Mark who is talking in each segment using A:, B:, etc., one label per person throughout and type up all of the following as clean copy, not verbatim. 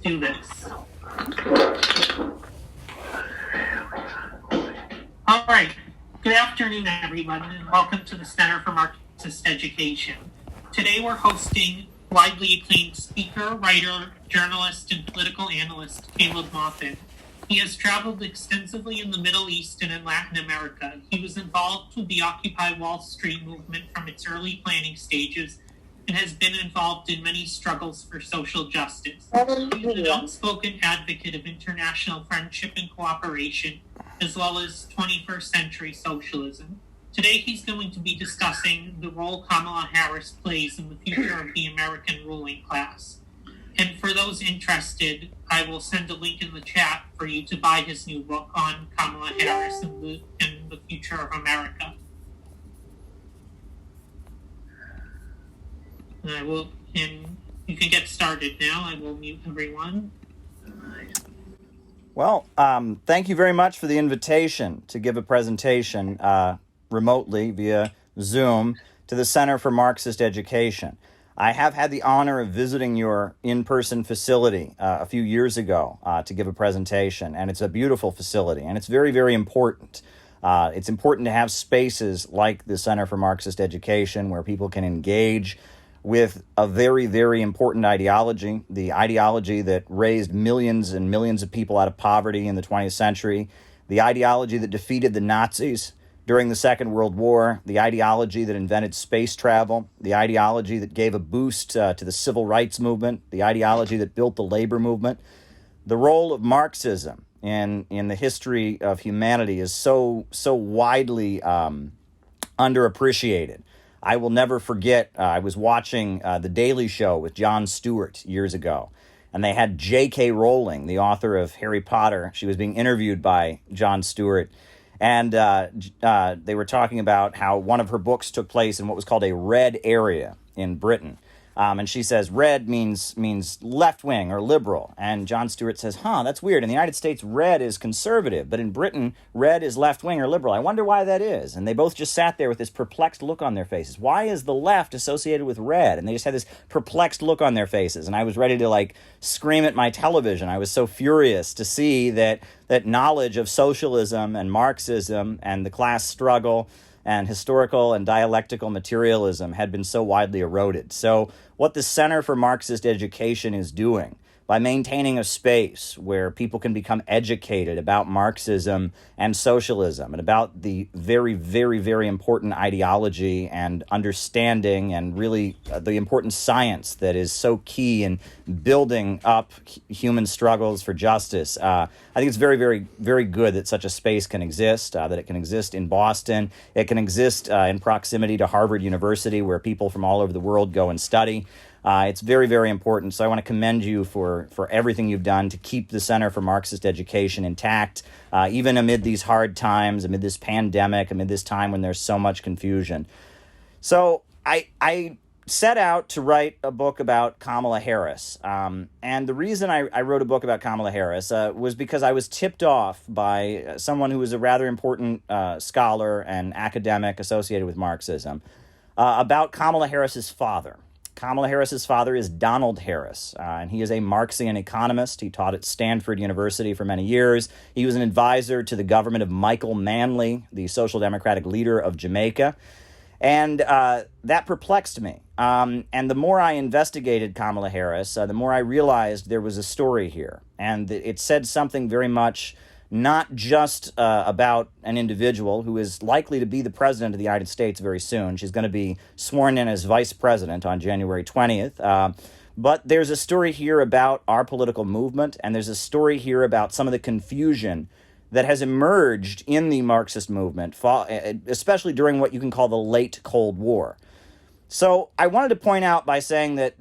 A: do this. All right. Good afternoon, everyone, and welcome to the Center for Marxist Education. Today we're hosting widely acclaimed speaker, writer, journalist, and political analyst Caleb Maupin. He has traveled extensively in the Middle East and in Latin America. He was involved with the Occupy Wall Street movement from its early planning stages and has been involved in many struggles for social justice. He is an outspoken advocate of international friendship and cooperation, as well as 21st century socialism. Today he's going to be discussing the role Kamala Harris plays in the future of the American ruling class. And for those interested, I will send a link in the chat for you to buy his new book on Kamala Harris and the future of America. And you can get started now. I will mute everyone.
B: Well, thank you very much for the invitation to give a presentation remotely via Zoom to the Center for Marxist Education. I have had the honor of visiting your in-person facility a few years ago to give a presentation, and it's a beautiful facility, and it's very, very important. It's important to have spaces like the Center for Marxist Education where people can engage with a very, very important ideology, the ideology that raised millions and millions of people out of poverty in the 20th century, the ideology that defeated the Nazis during the Second World War, the ideology that invented space travel, the ideology that gave a boost to the civil rights movement, the ideology that built the labor movement. The role of Marxism in the history of humanity is so widely underappreciated. I will never forget, I was watching The Daily Show with Jon Stewart years ago, and they had J.K. Rowling, the author of Harry Potter. She was being interviewed by Jon Stewart, and they were talking about how one of her books took place in what was called a red area in Britain. And she says, red means left-wing or liberal. And Jon Stewart says, that's weird. In the United States, red is conservative. But in Britain, red is left-wing or liberal. I wonder why that is. And they both just sat there with this perplexed look on their faces. Why is the left associated with red? And they just had this perplexed look on their faces. And I was ready to, scream at my television. I was so furious to see that knowledge of socialism and Marxism and the class struggle and historical and dialectical materialism had been so widely eroded. So what the Center for Marxist Education is doing by maintaining a space where people can become educated about Marxism and socialism and about the very, very, very important ideology and understanding and really the important science that is so key in building up human struggles for justice. I think it's very, very, very good that such a space can exist, that it can exist in Boston. It can exist in proximity to Harvard University, where people from all over the world go and study. It's very, very important. So I want to commend you for everything you've done to keep the Center for Marxist Education intact, even amid these hard times, amid this pandemic, amid this time when there's so much confusion. So I set out to write a book about Kamala Harris. And the reason I wrote a book about Kamala Harris was because I was tipped off by someone who was a rather important scholar and academic associated with Marxism about Kamala Harris's father. Kamala Harris's father is Donald Harris, and he is a Marxian economist. He taught at Stanford University for many years. He was an advisor to the government of Michael Manley, the Social Democratic leader of Jamaica. And that perplexed me. And the more I investigated Kamala Harris, the more I realized there was a story here. And it said something very much not just about an individual who is likely to be the president of the United States very soon. She's going to be sworn in as vice president on January 20th. But there's a story here about our political movement, and there's a story here about some of the confusion that has emerged in the Marxist movement, especially during what you can call the late Cold War. So I wanted to point out by saying that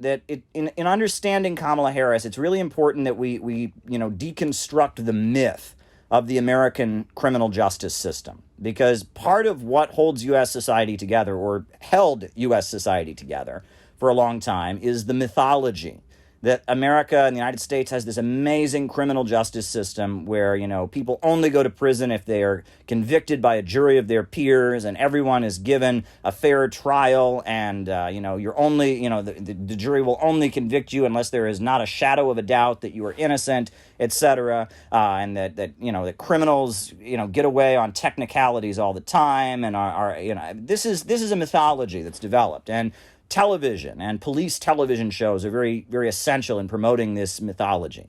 B: in understanding Kamala Harris, it's really important that we deconstruct the myth of the American criminal justice system, because part of what holds U.S. society together, or held U.S. society together for a long time, is the mythology that America and the United States has this amazing criminal justice system where, people only go to prison if they are convicted by a jury of their peers, and everyone is given a fair trial, and, you're only, the jury will only convict you unless there is not a shadow of a doubt that you are innocent, etc., and that criminals, get away on technicalities all the time, and this is a mythology that's developed, and television and police television shows are very, very essential in promoting this mythology.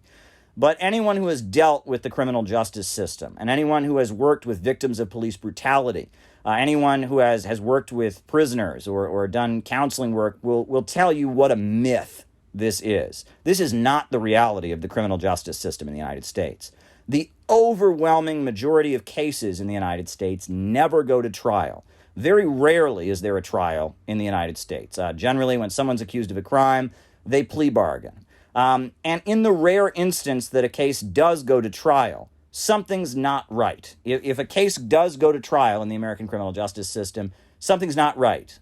B: But anyone who has dealt with the criminal justice system, and anyone who has worked with victims of police brutality, anyone who has worked with prisoners or done counseling work will tell you what a myth this is. This is not the reality of the criminal justice system in the United States. The overwhelming majority of cases in the United States never go to trial. Very rarely is there a trial in the United States. Generally, when someone's accused of a crime, they plea bargain. And in the rare instance that a case does go to trial, something's not right. If a case does go to trial in the American criminal justice system, something's not right.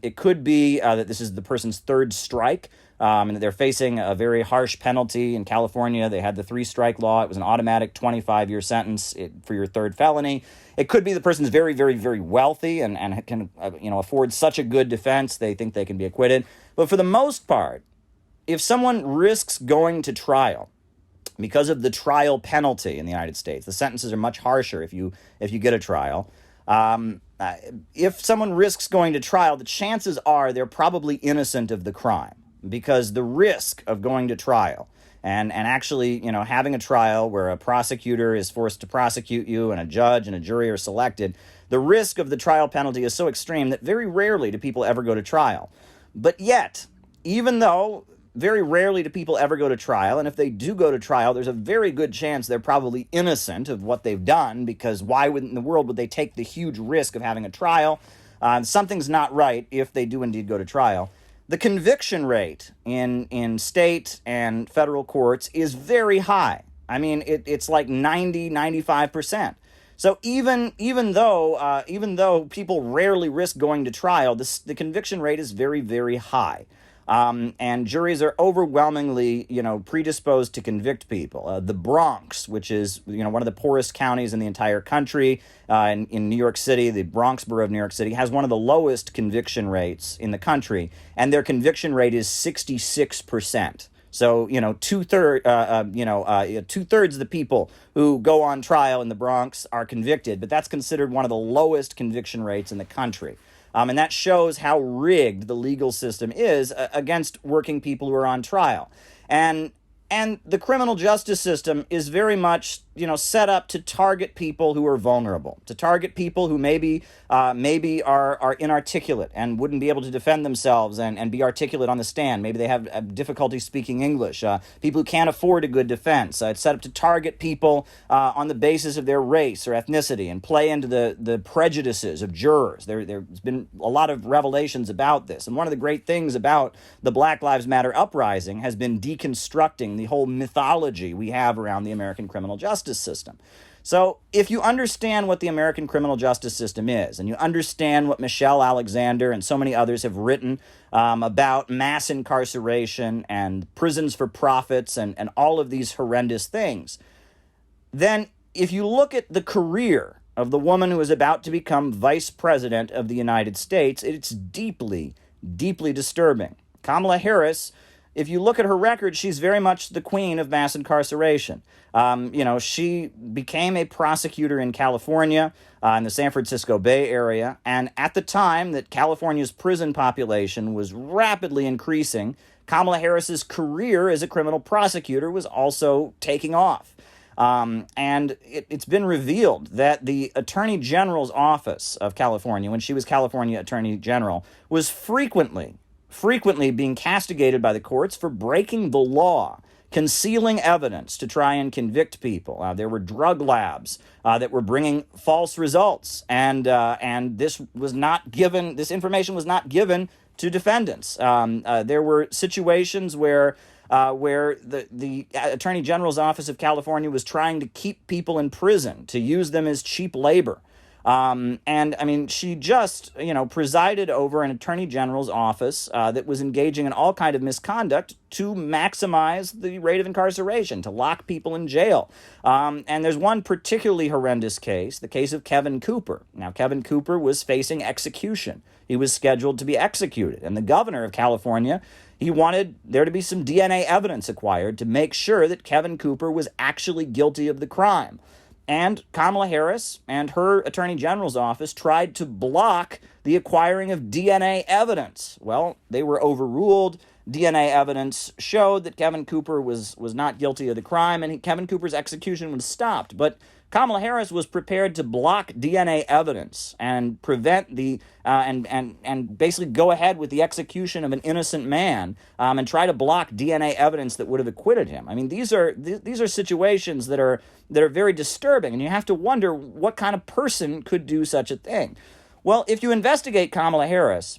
B: It could be that this is the person's third strike, and that they're facing a very harsh penalty. In California, they had the 3-strike law. It was an automatic 25-year sentence for your third felony. It could be the person's very, very, very wealthy and can afford such a good defense, they think they can be acquitted. But for the most part, if someone risks going to trial because of the trial penalty in the United States, the sentences are much harsher if you get a trial. If someone risks going to trial, the chances are they're probably innocent of the crime, because the risk of going to trial and actually, having a trial where a prosecutor is forced to prosecute you and a judge and a jury are selected, the risk of the trial penalty is so extreme that very rarely do people ever go to trial. But yet, even though very rarely do people ever go to trial, and if they do go to trial, there's a very good chance they're probably innocent of what they've done, because why in the world would they take the huge risk of having a trial? Something's not right if they do indeed go to trial. The conviction rate in state and federal courts is very high. I mean, it's like 95%. So even though people rarely risk going to trial, the conviction rate is very, very high. And juries are overwhelmingly, predisposed to convict people. The Bronx, which is, one of the poorest counties in the entire country, in New York City, the Bronx borough of New York City, has one of the lowest conviction rates in the country, and their conviction rate is 66%. So, two-thirds of the people who go on trial in the Bronx are convicted, but that's considered one of the lowest conviction rates in the country. And that shows how rigged the legal system is against working people who are on trial. And the criminal justice system is very much, set up to target people who are vulnerable, to target people who maybe are inarticulate and wouldn't be able to defend themselves and be articulate on the stand. Maybe they have difficulty speaking English, people who can't afford a good defense. It's set up to target people on the basis of their race or ethnicity and play into the prejudices of jurors. There's been a lot of revelations about this. And one of the great things about the Black Lives Matter uprising has been deconstructing the whole mythology we have around the American criminal justice system. So if you understand what the American criminal justice system is, and you understand what Michelle Alexander and so many others have written about mass incarceration and prisons for profits and all of these horrendous things, then if you look at the career of the woman who is about to become vice president of the United States, it's deeply, deeply disturbing. Kamala Harris, if you look at her record, she's very much the queen of mass incarceration. She became a prosecutor in California, in the San Francisco Bay Area, and at the time that California's prison population was rapidly increasing, Kamala Harris's career as a criminal prosecutor was also taking off. And it's been revealed that the Attorney General's office of California, when she was California Attorney General, was frequently being castigated by the courts for breaking the law, concealing evidence to try and convict people. There were drug labs that were bringing false results, and this information was not given to defendants. There were situations where the Attorney General's office of California was trying to keep people in prison, to use them as cheap labor. And I mean, she just, presided over an attorney general's office that was engaging in all kind of misconduct to maximize the rate of incarceration, to lock people in jail. And there's one particularly horrendous case, the case of Kevin Cooper. Now, Kevin Cooper was facing execution. He was scheduled to be executed. And the governor of California, he wanted there to be some DNA evidence acquired to make sure that Kevin Cooper was actually guilty of the crime. And Kamala Harris and her attorney general's office tried to block the acquiring of DNA evidence. Well, they were overruled. DNA evidence showed that Kevin Cooper was not guilty of the crime, and Kevin Cooper's execution was stopped. But Kamala Harris was prepared to block DNA evidence and prevent the and basically go ahead with the execution of an innocent man and try to block DNA evidence that would have acquitted him. I mean, these are situations that are very disturbing, and you have to wonder what kind of person could do such a thing. Well, if you investigate Kamala Harris,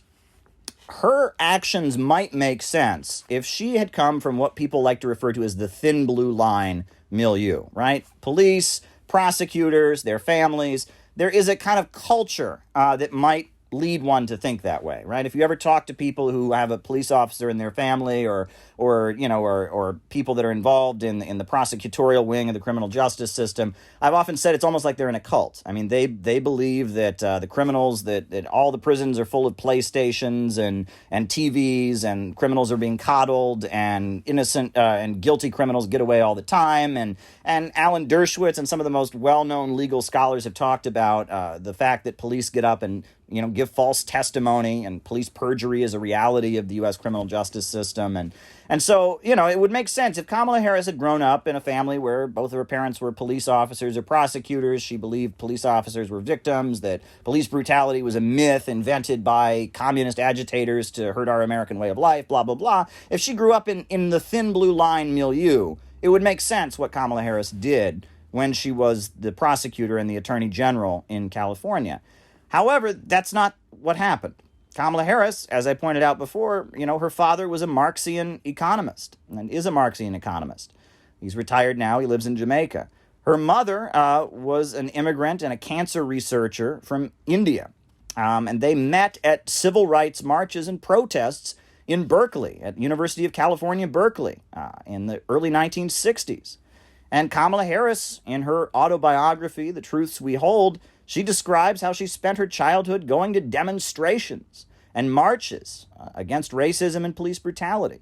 B: her actions might make sense if she had come from what people like to refer to as the thin blue line milieu, right? Police, prosecutors, their families. There is a kind of culture that might lead one to think that way, right? If you ever talk to people who have a police officer in their family or people that are involved in the prosecutorial wing of the criminal justice system, I've often said it's almost like they're in a cult. I mean, they believe that the criminals, that all the prisons are full of PlayStations and TVs, and criminals are being coddled, and innocent and guilty criminals get away all the time. And Alan Dershowitz and some of the most well-known legal scholars have talked about the fact that police get up and give false testimony, and police perjury is a reality of the U.S. criminal justice system. And so, it would make sense if Kamala Harris had grown up in a family where both of her parents were police officers or prosecutors. She believed police officers were victims, that police brutality was a myth invented by communist agitators to hurt our American way of life, blah, blah, blah. If she grew up in the thin blue line milieu, it would make sense what Kamala Harris did when she was the prosecutor and the attorney general in California. However, that's not what happened. Kamala Harris, as I pointed out before, her father was a Marxian economist and is a Marxian economist. He's retired now. He lives in Jamaica. Her mother was an immigrant and a cancer researcher from India. And they met at civil rights marches and protests in Berkeley, at University of California, Berkeley, in the early 1960s. And Kamala Harris, in her autobiography, The Truths We Hold, she describes how she spent her childhood going to demonstrations and marches against racism and police brutality.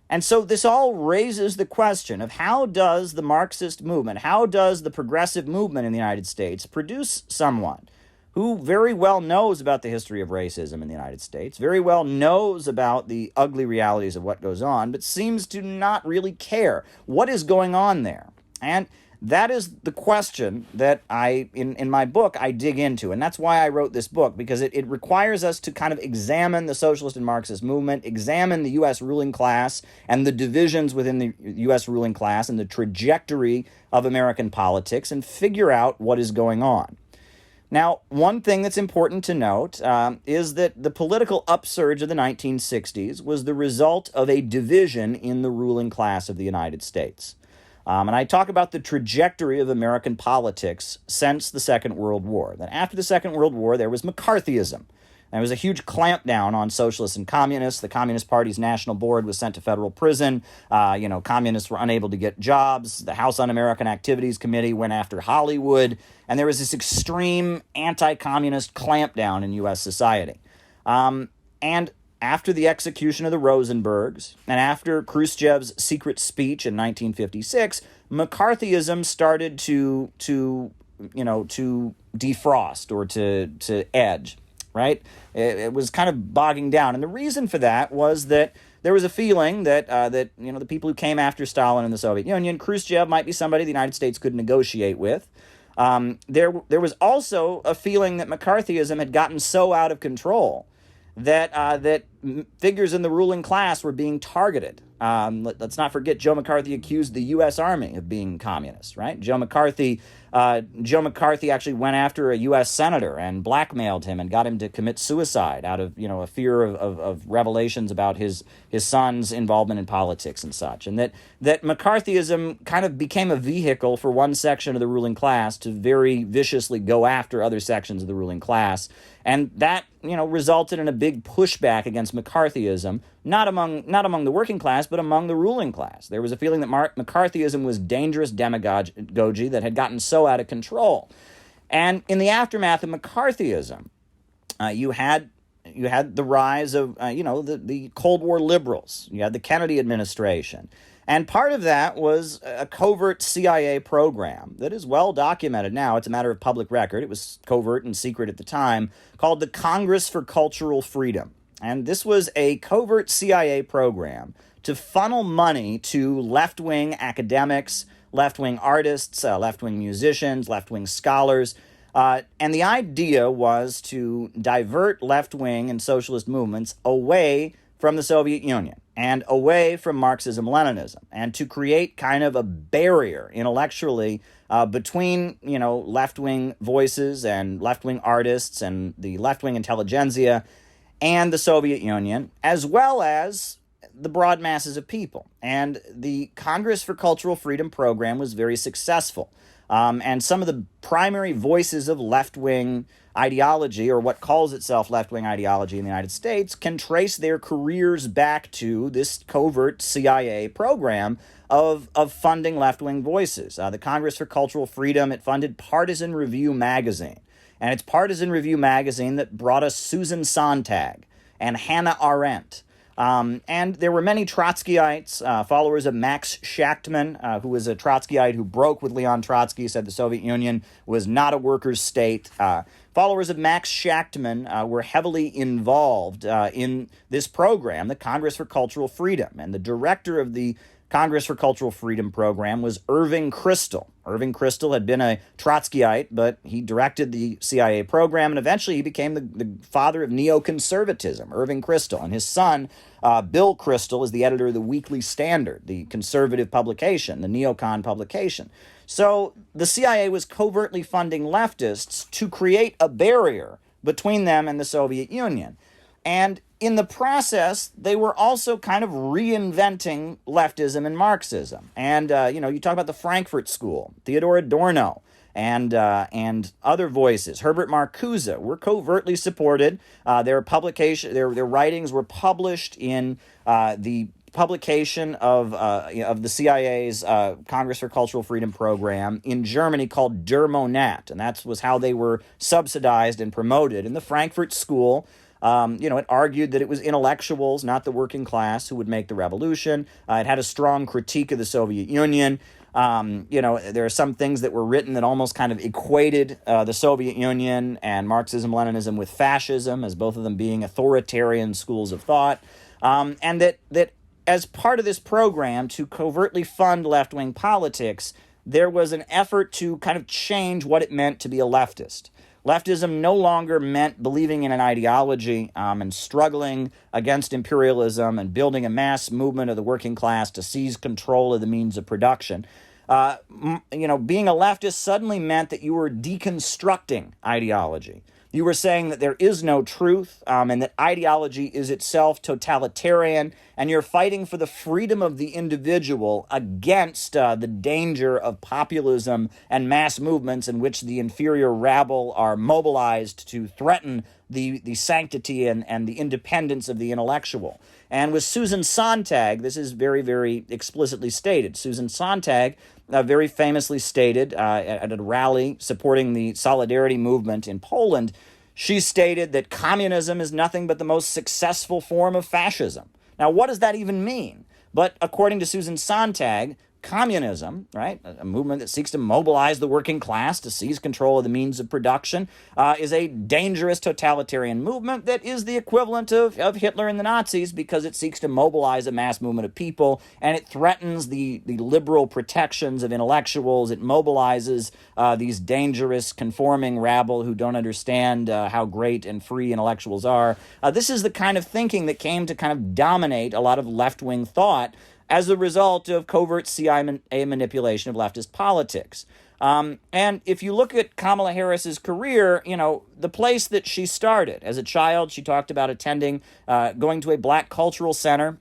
B: And so this all raises the question of how does the Marxist movement, how does the progressive movement in the United States produce someone who very well knows about the history of racism in the United States, very well knows about the ugly realities of what goes on, but seems to not really care what is going on there. And that is the question that in my book, I dig into. And that's why I wrote this book, because it requires us to kind of examine the socialist and Marxist movement, examine the U.S. ruling class and the divisions within the U.S. ruling class and the trajectory of American politics, and figure out what is going on. Now, one thing that's important to note is that the political upsurge of the 1960s was the result of a division in the ruling class of the United States. And I talk about the trajectory of American politics since the Second World War. That after the Second World War, there was McCarthyism. There was a huge clampdown on socialists and communists. The Communist Party's national board was sent to federal prison. Communists were unable to get jobs. The House Un-American Activities Committee went after Hollywood. And there was this extreme anti-communist clampdown in U.S. society. And after the execution of the Rosenbergs, and after Khrushchev's secret speech in 1956, McCarthyism started to defrost or to edge, right? It was kind of bogging down. And the reason for that was that there was a feeling that the people who came after Stalin and the Soviet Union, Khrushchev might be somebody the United States could negotiate with. There was also a feeling that McCarthyism had gotten so out of control that figures in the ruling class were being targeted. Let's not forget Joe McCarthy accused the U.S. Army of being communist, right? Joe McCarthy actually went after a U.S. senator and blackmailed him and got him to commit suicide out of, a fear of revelations about his son's involvement in politics and such. And that McCarthyism kind of became a vehicle for one section of the ruling class to very viciously go after other sections of the ruling class. And that, resulted in a big pushback against McCarthyism, not among the working class, but among the ruling class. There was a feeling that McCarthyism was dangerous demagogy that had gotten so out of control. And in the aftermath of McCarthyism, you had the rise of, the Cold War liberals. You had the Kennedy administration. And part of that was a covert CIA program that is well documented now. It's a matter of public record. It was covert and secret at the time, called the Congress for Cultural Freedom. And this was a covert CIA program to funnel money to left-wing academics, left-wing artists, left-wing musicians, left-wing scholars. And the idea was to divert left-wing and socialist movements away from the Soviet Union and away from Marxism-Leninism, and to create kind of a barrier intellectually between, left-wing voices and left-wing artists and the left-wing intelligentsia and the Soviet Union, as well as the broad masses of people. And the Congress for Cultural Freedom program was very successful. And some of the primary voices of left-wing ideology, or what calls itself left-wing ideology in the United States, can trace their careers back to this covert CIA program of funding left-wing voices. The Congress for Cultural Freedom, it funded Partisan Review magazine. And it's Partisan Review magazine that brought us Susan Sontag and Hannah Arendt. And there were many Trotskyites, followers of Max Shachtman, who was a Trotskyite who broke with Leon Trotsky, said the Soviet Union was not a workers' state. Followers of Max Shachtman were heavily involved in this program, the Congress for Cultural Freedom. And the director of the Congress for Cultural Freedom program was Irving Kristol. Irving Kristol had been a Trotskyite, but he directed the CIA program, and eventually he became the father of neoconservatism, Irving Kristol. And his son, Bill Kristol, is the editor of the Weekly Standard, the conservative publication, the neocon publication. So the CIA was covertly funding leftists to create a barrier between them and the Soviet Union. And in the process, they were also kind of reinventing leftism and Marxism. And, you talk about the Frankfurt School, Theodor Adorno, and other voices. Herbert Marcuse were covertly supported. Their writings were published in the publication of the CIA's Congress for Cultural Freedom program in Germany called Der Monat, and that was how they were subsidized and promoted. In the Frankfurt School, it argued that it was intellectuals, not the working class, who would make the revolution. It had a strong critique of the Soviet Union. There are some things that were written that almost kind of equated the Soviet Union and Marxism-Leninism with fascism, as both of them being authoritarian schools of thought. And that as part of this program to covertly fund left-wing politics, there was an effort to kind of change what it meant to be a leftist. Leftism no longer meant believing in an ideology and struggling against imperialism and building a mass movement of the working class to seize control of the means of production. Being a leftist suddenly meant that you were deconstructing ideology. You were saying that there is no truth and that ideology is itself totalitarian, and you're fighting for the freedom of the individual against the danger of populism and mass movements in which the inferior rabble are mobilized to threaten the sanctity and the independence of the intellectual. And with Susan Sontag, this is very, very explicitly stated. Susan Sontag very famously stated at a rally supporting the Solidarity movement in Poland, she stated that communism is nothing but the most successful form of fascism. Now, what does that even mean? But according to Susan Sontag, communism, right, a movement that seeks to mobilize the working class to seize control of the means of production, is a dangerous totalitarian movement that is the equivalent of Hitler and the Nazis, because it seeks to mobilize a mass movement of people, and it threatens the liberal protections of intellectuals. It mobilizes these dangerous conforming rabble who don't understand how great and free intellectuals are. This is the kind of thinking that came to kind of dominate a lot of left-wing thought as a result of covert CIA manipulation of leftist politics. And if you look at Kamala Harris's career, the place that she started as a child, she talked about going to a black cultural center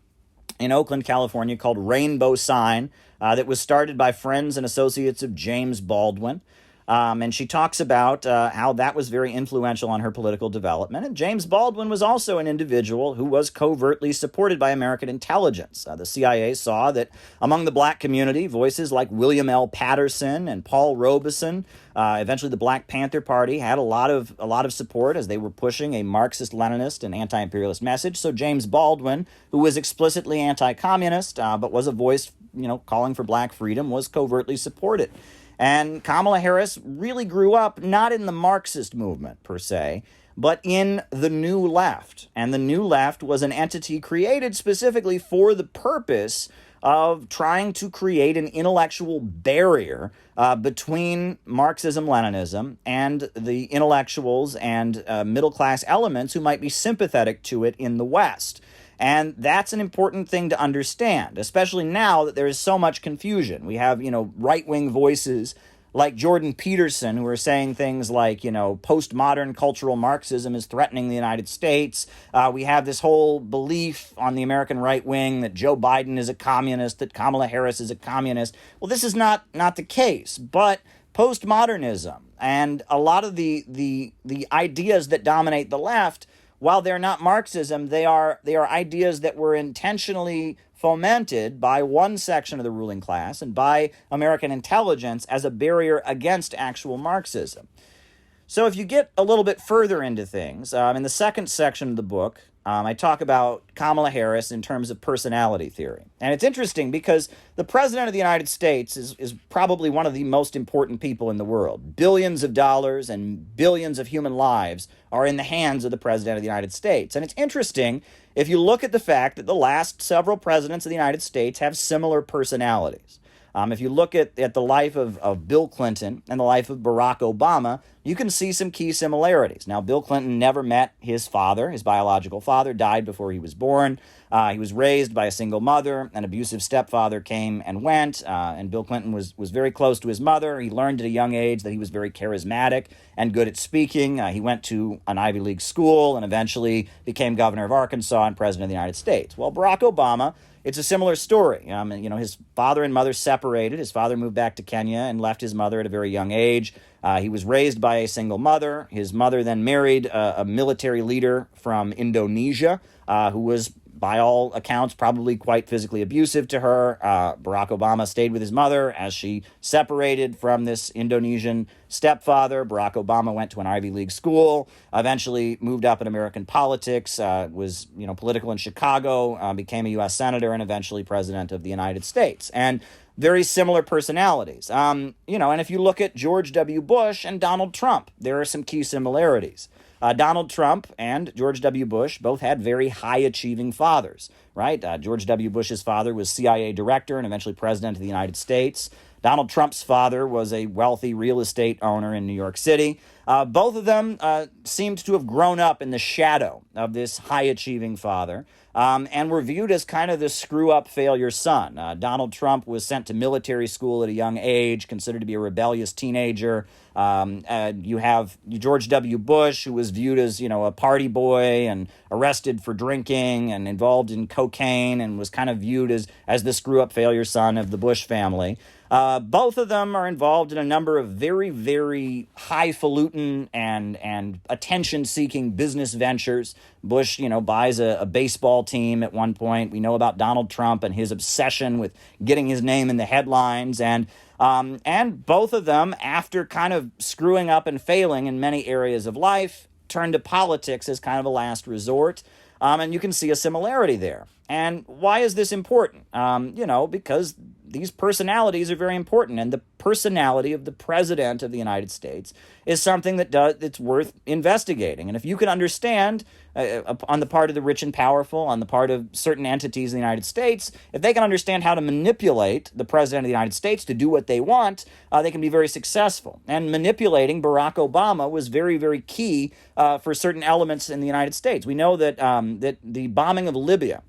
B: in Oakland, California, called Rainbow Sign, that was started by friends and associates of James Baldwin. And she talks about how that was very influential on her political development. And James Baldwin was also an individual who was covertly supported by American intelligence. The CIA saw that among the black community, voices like William L. Patterson and Paul Robeson, eventually the Black Panther Party, had a lot of support as they were pushing a Marxist-Leninist and anti-imperialist message. So James Baldwin, who was explicitly anti-communist, but was a voice, calling for black freedom, was covertly supported. And Kamala Harris really grew up not in the Marxist movement, per se, but in the New Left. And the New Left was an entity created specifically for the purpose of trying to create an intellectual barrier between Marxism-Leninism and the intellectuals and middle-class elements who might be sympathetic to it in the West. And that's an important thing to understand, especially now that there is so much confusion. We have, right-wing voices like Jordan Peterson who are saying things like, postmodern cultural Marxism is threatening the United States. We have this whole belief on the American right wing that Joe Biden is a communist, that Kamala Harris is a communist. Well, this is not the case, but postmodernism and a lot of the ideas that dominate the left, while they're not Marxism, they are ideas that were intentionally fomented by one section of the ruling class and by American intelligence as a barrier against actual Marxism. So if you get a little bit further into things, in the second section of the book, I talk about Kamala Harris in terms of personality theory. And it's interesting because the President of the United States is probably one of the most important people in the world. Billions of dollars and billions of human lives are in the hands of the President of the United States. And it's interesting if you look at the fact that the last several presidents of the United States have similar personalities. If you look at the life of Bill Clinton and the life of Barack Obama, you can see some key similarities. Now, Bill Clinton never met his father. His biological father died before he was born. He was raised by a single mother. An abusive stepfather came and went, and Bill Clinton was very close to his mother. He learned at a young age that he was very charismatic and good at speaking. He went to an Ivy League school and eventually became governor of Arkansas and president of the United States. Well, Barack Obama, it's a similar story. His father and mother separated. His father moved back to Kenya and left his mother at a very young age. He was raised by a single mother. His mother then married a military leader from Indonesia who was, by all accounts, probably quite physically abusive to her. Barack Obama stayed with his mother as she separated from this Indonesian stepfather. Barack Obama went to an Ivy League school, eventually moved up in American politics, was political in Chicago, became a U.S. senator, and eventually president of the United States. And very similar personalities. And if you look at George W. Bush and Donald Trump, there are some key similarities. Donald Trump and George W. Bush both had very high-achieving fathers, right? George W. Bush's father was CIA director and eventually president of the United States. Donald Trump's father was a wealthy real estate owner in New York City. Both of them seemed to have grown up in the shadow of this high-achieving father and were viewed as kind of the screw-up failure son. Donald Trump was sent to military school at a young age, considered to be a rebellious teenager. You have George W. Bush, who was viewed as, a party boy and arrested for drinking and involved in cocaine and was kind of viewed as the screw-up failure son of the Bush family. Both of them are involved in a number of very, very highfalutin and attention-seeking business ventures. Bush, buys a baseball team at one point. We know about Donald Trump and his obsession with getting his name in the headlines. And both of them, after kind of screwing up and failing in many areas of life, turned to politics as kind of a last resort. And you can see a similarity there. And why is this important? Because these personalities are very important, and the personality of the president of the United States is something that's worth investigating. And if you can understand, on the part of the rich and powerful, on the part of certain entities in the United States, if they can understand how to manipulate the president of the United States to do what they want, they can be very successful. And manipulating Barack Obama was very, very key for certain elements in the United States. We know that that the bombing of Libya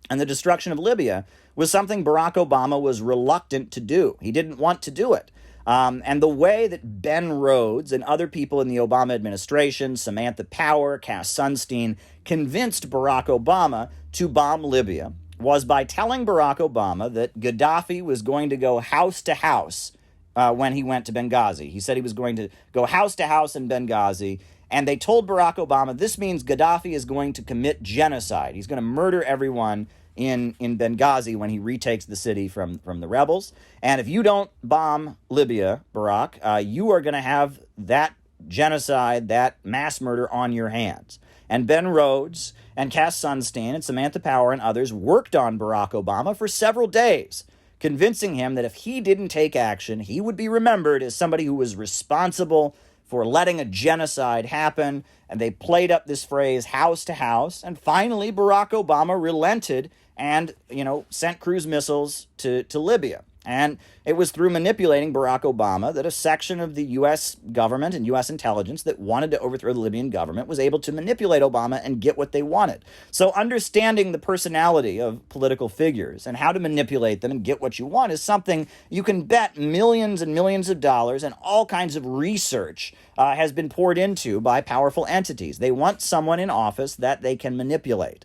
B: and the destruction of Libya was something Barack Obama was reluctant to do. He didn't want to do it. And the way that Ben Rhodes and other people in the Obama administration, Samantha Power, Cass Sunstein, convinced Barack Obama to bomb Libya was by telling Barack Obama that Gaddafi was going to go house to house when he went to Benghazi. He said he was going to go house to house in Benghazi. And they told Barack Obama, this means Gaddafi is going to commit genocide. He's going to murder everyone in Benghazi when he retakes the city from the rebels. And if you don't bomb Libya, Barack, you are going to have that genocide, that mass murder on your hands. And Ben Rhodes and Cass Sunstein and Samantha Power and others worked on Barack Obama for several days, convincing him that if he didn't take action, he would be remembered as somebody who was responsible for letting a genocide happen. And they played up this phrase, house to house. And finally, Barack Obama relented and, sent cruise missiles to Libya. And it was through manipulating Barack Obama that a section of the U.S. government and U.S. intelligence that wanted to overthrow the Libyan government was able to manipulate Obama and get what they wanted. So understanding the personality of political figures and how to manipulate them and get what you want is something you can bet millions and millions of dollars, and all kinds of research has been poured into by powerful entities. They want someone in office that they can manipulate.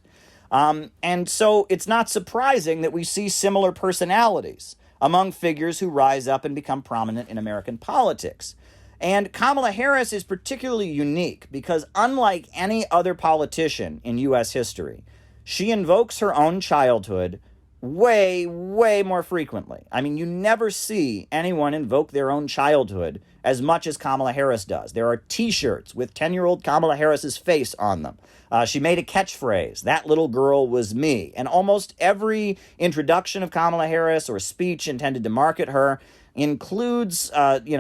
B: And so it's not surprising that we see similar personalities among figures who rise up and become prominent in American politics. And Kamala Harris is particularly unique because, unlike any other politician in U.S. history, she invokes her own childhood way, way more frequently. I mean, you never see anyone invoke their own childhood as much as Kamala Harris does. There are T-shirts with 10-year-old Kamala Harris's face on them. She made a catchphrase, "That little girl was me." And almost every introduction of Kamala Harris or speech intended to market her includes,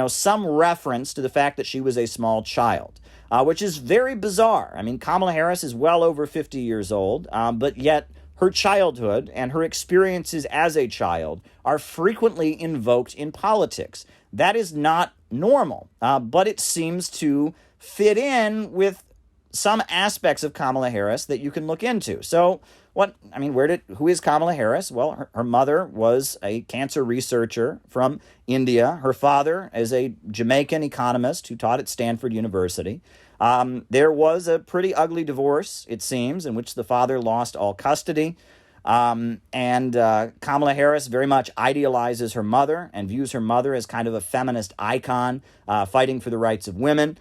B: some reference to the fact that she was a small child, which is very bizarre. I mean, Kamala Harris is well over 50 years old, but yet her childhood and her experiences as a child are frequently invoked in politics. That is not normal, but it seems to fit in with some aspects of Kamala Harris that you can look into. So who is Kamala Harris? Well, her mother was a cancer researcher from India. Her father is a Jamaican economist who taught at Stanford University. There was a pretty ugly divorce, it seems, in which the father lost all custody. And Kamala Harris very much idealizes her mother and views her mother as kind of a feminist icon, fighting for the rights of women.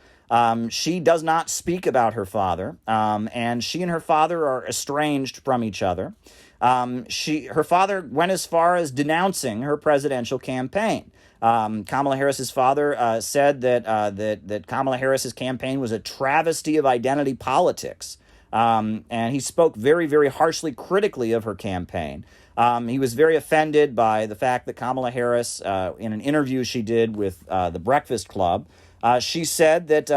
B: She does not speak about her father, and she and her father are estranged from each other. Her father went as far as denouncing her presidential campaign. Kamala Harris's father said that Kamala Harris's campaign was a travesty of identity politics, and he spoke very, very harshly, critically of her campaign. He was very offended by the fact that Kamala Harris, in an interview she did with the Breakfast Club, she said that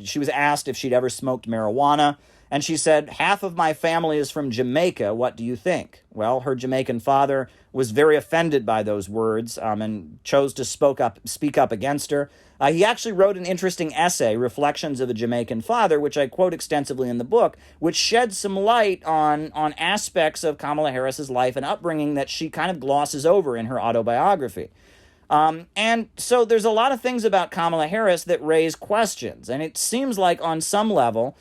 B: she was asked if she'd ever smoked marijuana, and she said, "Half of my family is from Jamaica. What do you think?" Well, her Jamaican father was very offended by those words and chose to speak up against her. He actually wrote an interesting essay, Reflections of a Jamaican Father, which I quote extensively in the book, which sheds some light on aspects of Kamala Harris's life and upbringing that she kind of glosses over in her autobiography. And so there's a lot of things about Kamala Harris that raise questions. And it seems like on some level,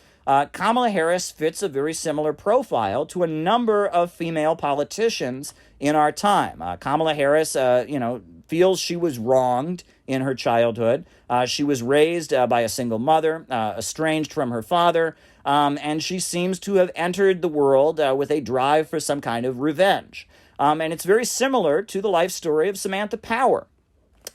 B: Kamala Harris fits a very similar profile to a number of female politicians in our time. Kamala Harris, feels she was wronged in her childhood. She was raised by a single mother, estranged from her father, and she seems to have entered the world with a drive for some kind of revenge. And it's very similar to the life story of Samantha Power.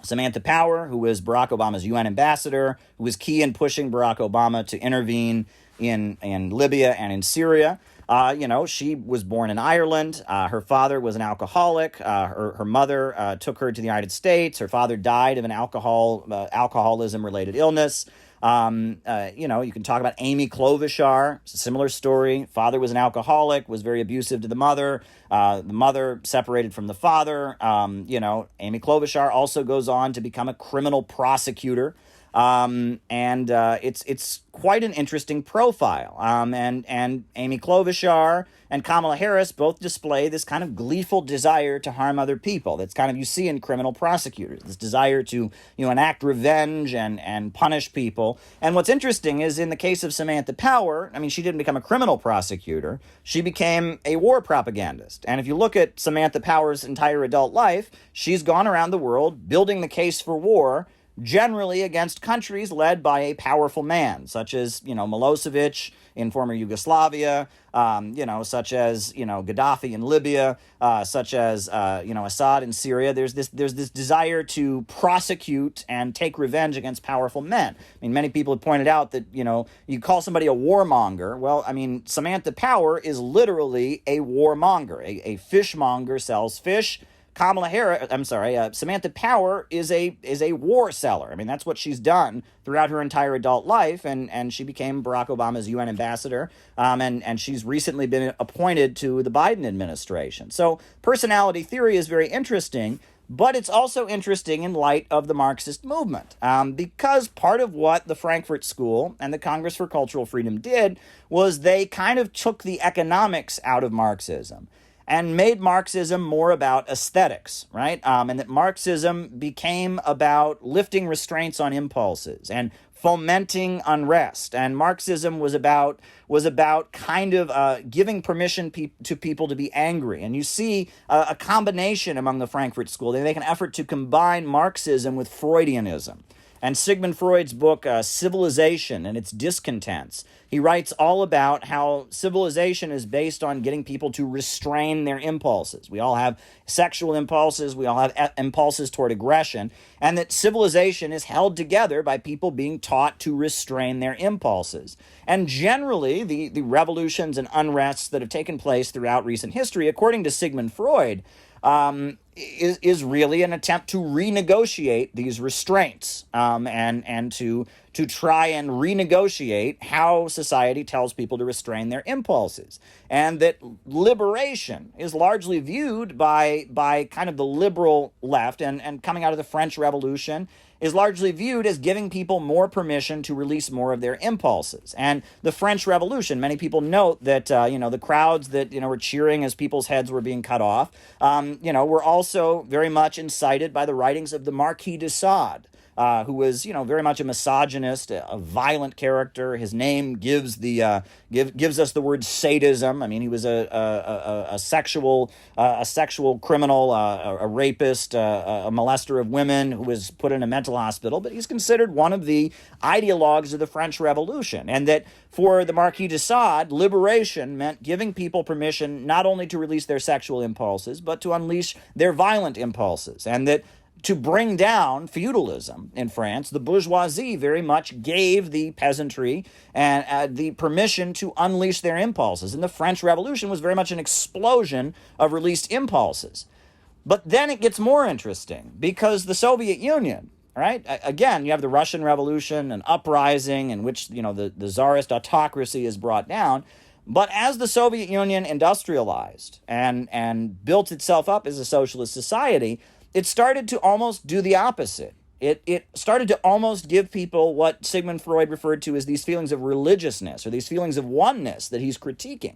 B: Samantha Power, who was Barack Obama's UN ambassador, who was key in pushing Barack Obama to intervene in Libya and in Syria. She was born in Ireland. Her father was an alcoholic. Her mother took her to the United States. Her father died of an alcoholism-related illness. You can talk about Amy Klobuchar. It's a similar story. Father was an alcoholic, was very abusive to the mother. The mother separated from the father. Amy Klobuchar also goes on to become a criminal prosecutor. It's quite an interesting profile. And Amy Klobuchar and Kamala Harris both display this kind of gleeful desire to harm other people. That's kind of, you see in criminal prosecutors, this desire to, enact revenge and punish people. And what's interesting is in the case of Samantha Power, she didn't become a criminal prosecutor. She became a war propagandist. And if you look at Samantha Power's entire adult life, she's gone around the world building the case for war, generally against countries led by a powerful man, such as, Milosevic in former Yugoslavia, such as, Gaddafi in Libya, such as, Assad in Syria. There's this desire to prosecute and take revenge against powerful men. Many people have pointed out that, you call somebody a warmonger. Well, Samantha Power is literally a warmonger. A fishmonger sells fish. Samantha Power is a war seller. That's what she's done throughout her entire adult life, and she became Barack Obama's UN ambassador, and she's recently been appointed to the Biden administration. So personality theory is very interesting, but it's also interesting in light of the Marxist movement, because part of what the Frankfurt School and the Congress for Cultural Freedom did was they kind of took the economics out of Marxism and made Marxism more about aesthetics, right? And that Marxism became about lifting restraints on impulses and fomenting unrest. And Marxism was about kind of giving permission to people to be angry. And you see a combination among the Frankfurt School. They make an effort to combine Marxism with Freudianism. And Sigmund Freud's book, Civilization and Its Discontents, he writes all about how civilization is based on getting people to restrain their impulses. We all have sexual impulses, we all have impulses toward aggression, and that civilization is held together by people being taught to restrain their impulses. And generally, the revolutions and unrests that have taken place throughout recent history, according to Sigmund Freud, is really an attempt to renegotiate these restraints, and to try and renegotiate how society tells people to restrain their impulses. And that liberation is largely viewed by kind of the liberal left, and coming out of the French Revolution, is largely viewed as giving people more permission to release more of their impulses. And the French Revolution, many people note that, the crowds that, were cheering as people's heads were being cut off, were also very much incited by the writings of the Marquis de Sade, who was, very much a misogynist, a violent character. His name gives us the word sadism. He was a sexual criminal, a rapist, a molester of women who was put in a mental hospital. But he's considered one of the ideologues of the French Revolution, and that for the Marquis de Sade, liberation meant giving people permission not only to release their sexual impulses, but to unleash their violent impulses, and that to bring down feudalism in France, the bourgeoisie very much gave the peasantry and the permission to unleash their impulses. And the French Revolution was very much an explosion of released impulses. But then it gets more interesting, because the Soviet Union, right? Again, you have the Russian Revolution, an uprising in which, the Tsarist autocracy is brought down. But as the Soviet Union industrialized and built itself up as a socialist society, it started to almost do the opposite. It started to almost give people what Sigmund Freud referred to as these feelings of religiousness, or these feelings of oneness that he's critiquing.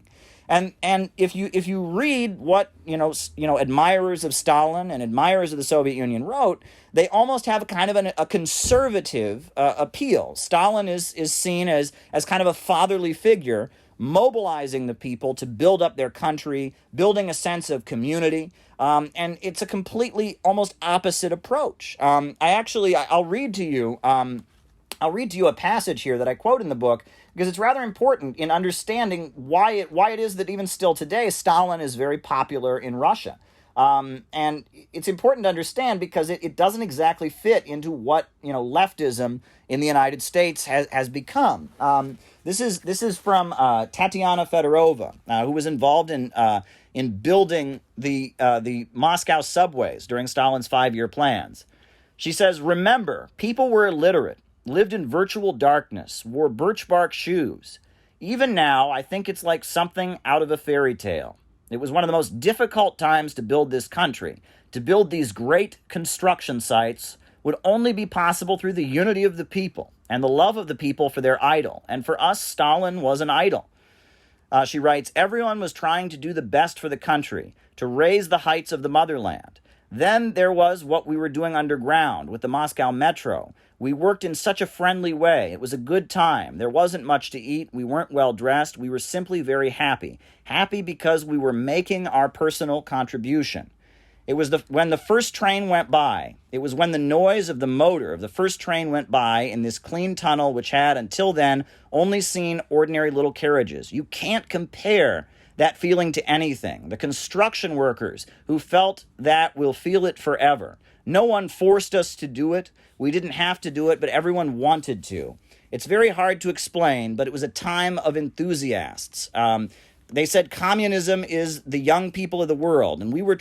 B: And if you read what admirers of Stalin and admirers of the Soviet Union wrote, they almost have a kind of a conservative appeal. Stalin is seen as kind of a fatherly figure, mobilizing the people to build up their country, building a sense of community. And it's a completely almost opposite approach. I'll read to you a passage here that I quote in the book, because it's rather important in understanding why it is that even still today Stalin is very popular in Russia. And it's important to understand because it doesn't exactly fit into what leftism in the United States has become. This is from Tatiana Fedorova, who was involved in building the Moscow subways during Stalin's 5-year plans. She says, "Remember, people were illiterate, lived in virtual darkness, wore birch bark shoes. Even now, I think it's like something out of a fairy tale. It was one of the most difficult times to build this country. To build these great construction sites would only be possible through the unity of the people and the love of the people for their idol. And for us, Stalin was an idol." She writes, "Everyone was trying to do the best for the country, to raise the heights of the motherland. Then there was what we were doing underground with the Moscow Metro. We worked in such a friendly way. It was a good time. There wasn't much to eat. We weren't well dressed. We were simply very happy. Happy because we were making our personal contribution. It was when the first train went by. It was when the noise of the motor of the first train went by in this clean tunnel which had, until then, only seen ordinary little carriages. You can't compare that feeling to anything. The construction workers who felt that will feel it forever. No one forced us to do it. We didn't have to do it, but everyone wanted to. It's very hard to explain, but it was a time of enthusiasts. They said communism is the young people of the world, and we were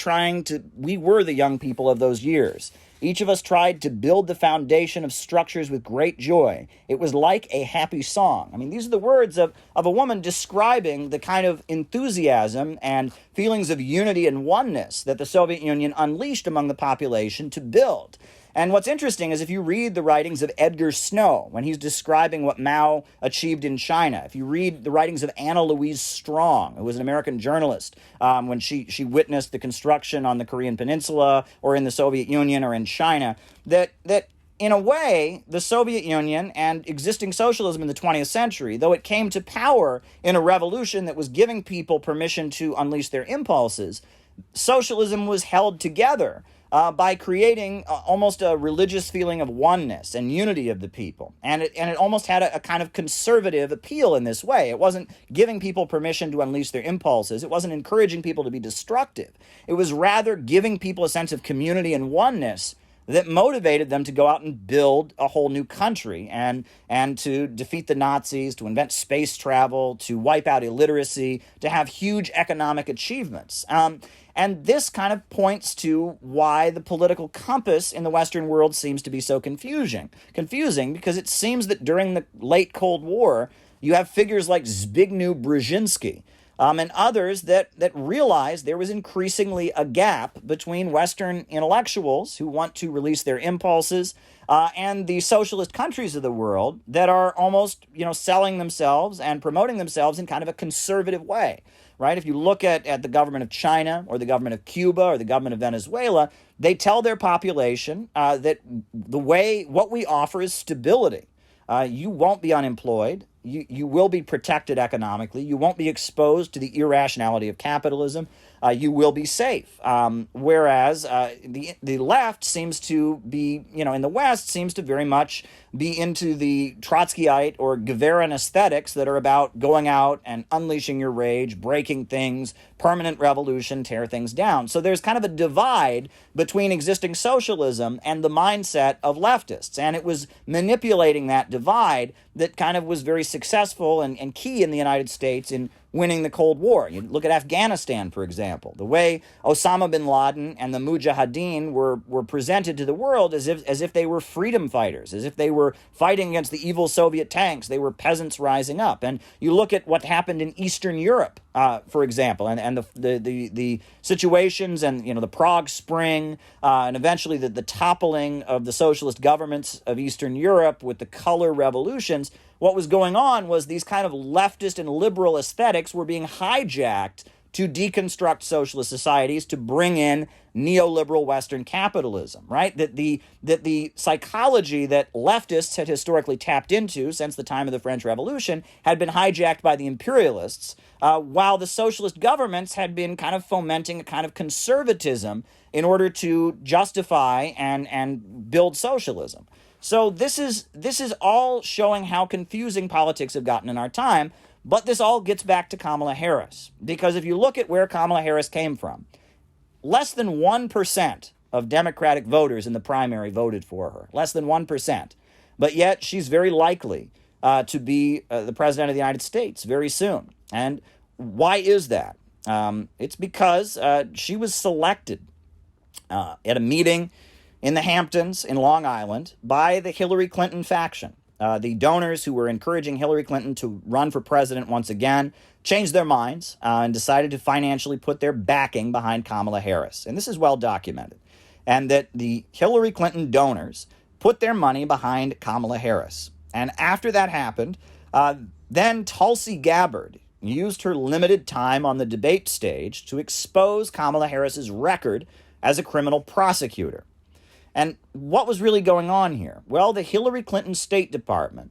B: the young people of those years. Each of us tried to build the foundation of structures with great joy. It was like a happy song." I mean, these are the words of a woman describing the kind of enthusiasm and feelings of unity and oneness that the Soviet Union unleashed among the population to build. And what's interesting is if you read the writings of Edgar Snow, when he's describing what Mao achieved in China, if you read the writings of Anna Louise Strong, who was an American journalist, when she witnessed the construction on the Korean Peninsula or in the Soviet Union or in China, that in a way, the Soviet Union and existing socialism in the 20th century, though it came to power in a revolution that was giving people permission to unleash their impulses, socialism was held together by creating almost a religious feeling of oneness and unity of the people. And it almost had a kind of conservative appeal in this way. It wasn't giving people permission to unleash their impulses. It wasn't encouraging people to be destructive. It was rather giving people a sense of community and oneness that motivated them to go out and build a whole new country and to defeat the Nazis, to invent space travel, to wipe out illiteracy, to have huge economic achievements. And this kind of points to why the political compass in the Western world seems to be so confusing because it seems that during the late Cold War, you have figures like Zbigniew Brzezinski, and others that realized there was increasingly a gap between Western intellectuals who want to release their impulses and the socialist countries of the world that are almost, selling themselves and promoting themselves in kind of a conservative way, right? If you look at the government of China or the government of Cuba or the government of Venezuela, they tell their population that what we offer is stability. You won't be unemployed. You will be protected economically. You won't be exposed to the irrationality of capitalism. You will be safe. Whereas the left seems to be, in the West, seems to very much be into the Trotskyite or Guevaran aesthetics that are about going out and unleashing your rage, breaking things, permanent revolution, tear things down. So there's kind of a divide between existing socialism and the mindset of leftists. And it was manipulating that divide that kind of was very successful and key in the United States in winning the Cold War. You look at Afghanistan, for example. The way Osama bin Laden and the Mujahideen were presented to the world as if they were freedom fighters, as if they were fighting against the evil Soviet tanks. They were peasants rising up. And you look at what happened in Eastern Europe, for example, and the situations and the Prague Spring, and eventually the toppling of the socialist governments of Eastern Europe with the color revolutions. What was going on was these kind of leftist and liberal aesthetics were being hijacked to deconstruct socialist societies to bring in neoliberal Western capitalism, right? That the psychology that leftists had historically tapped into since the time of the French Revolution had been hijacked by the imperialists, while the socialist governments had been kind of fomenting a kind of conservatism in order to justify and build socialism. So this is all showing how confusing politics have gotten in our time, but this all gets back to Kamala Harris. Because if you look at where Kamala Harris came from, less than 1% of Democratic voters in the primary voted for her, less than 1%. But yet she's very likely to be the president of the United States very soon. And why is that? It's because she was selected at a meeting in the Hamptons in Long Island by the Hillary Clinton faction. The donors who were encouraging Hillary Clinton to run for president once again changed their minds and decided to financially put their backing behind Kamala Harris. And this is well documented. And that the Hillary Clinton donors put their money behind Kamala Harris. And after that happened, then Tulsi Gabbard used her limited time on the debate stage to expose Kamala Harris's record as a criminal prosecutor. And what was really going on here? Well, the Hillary Clinton State Department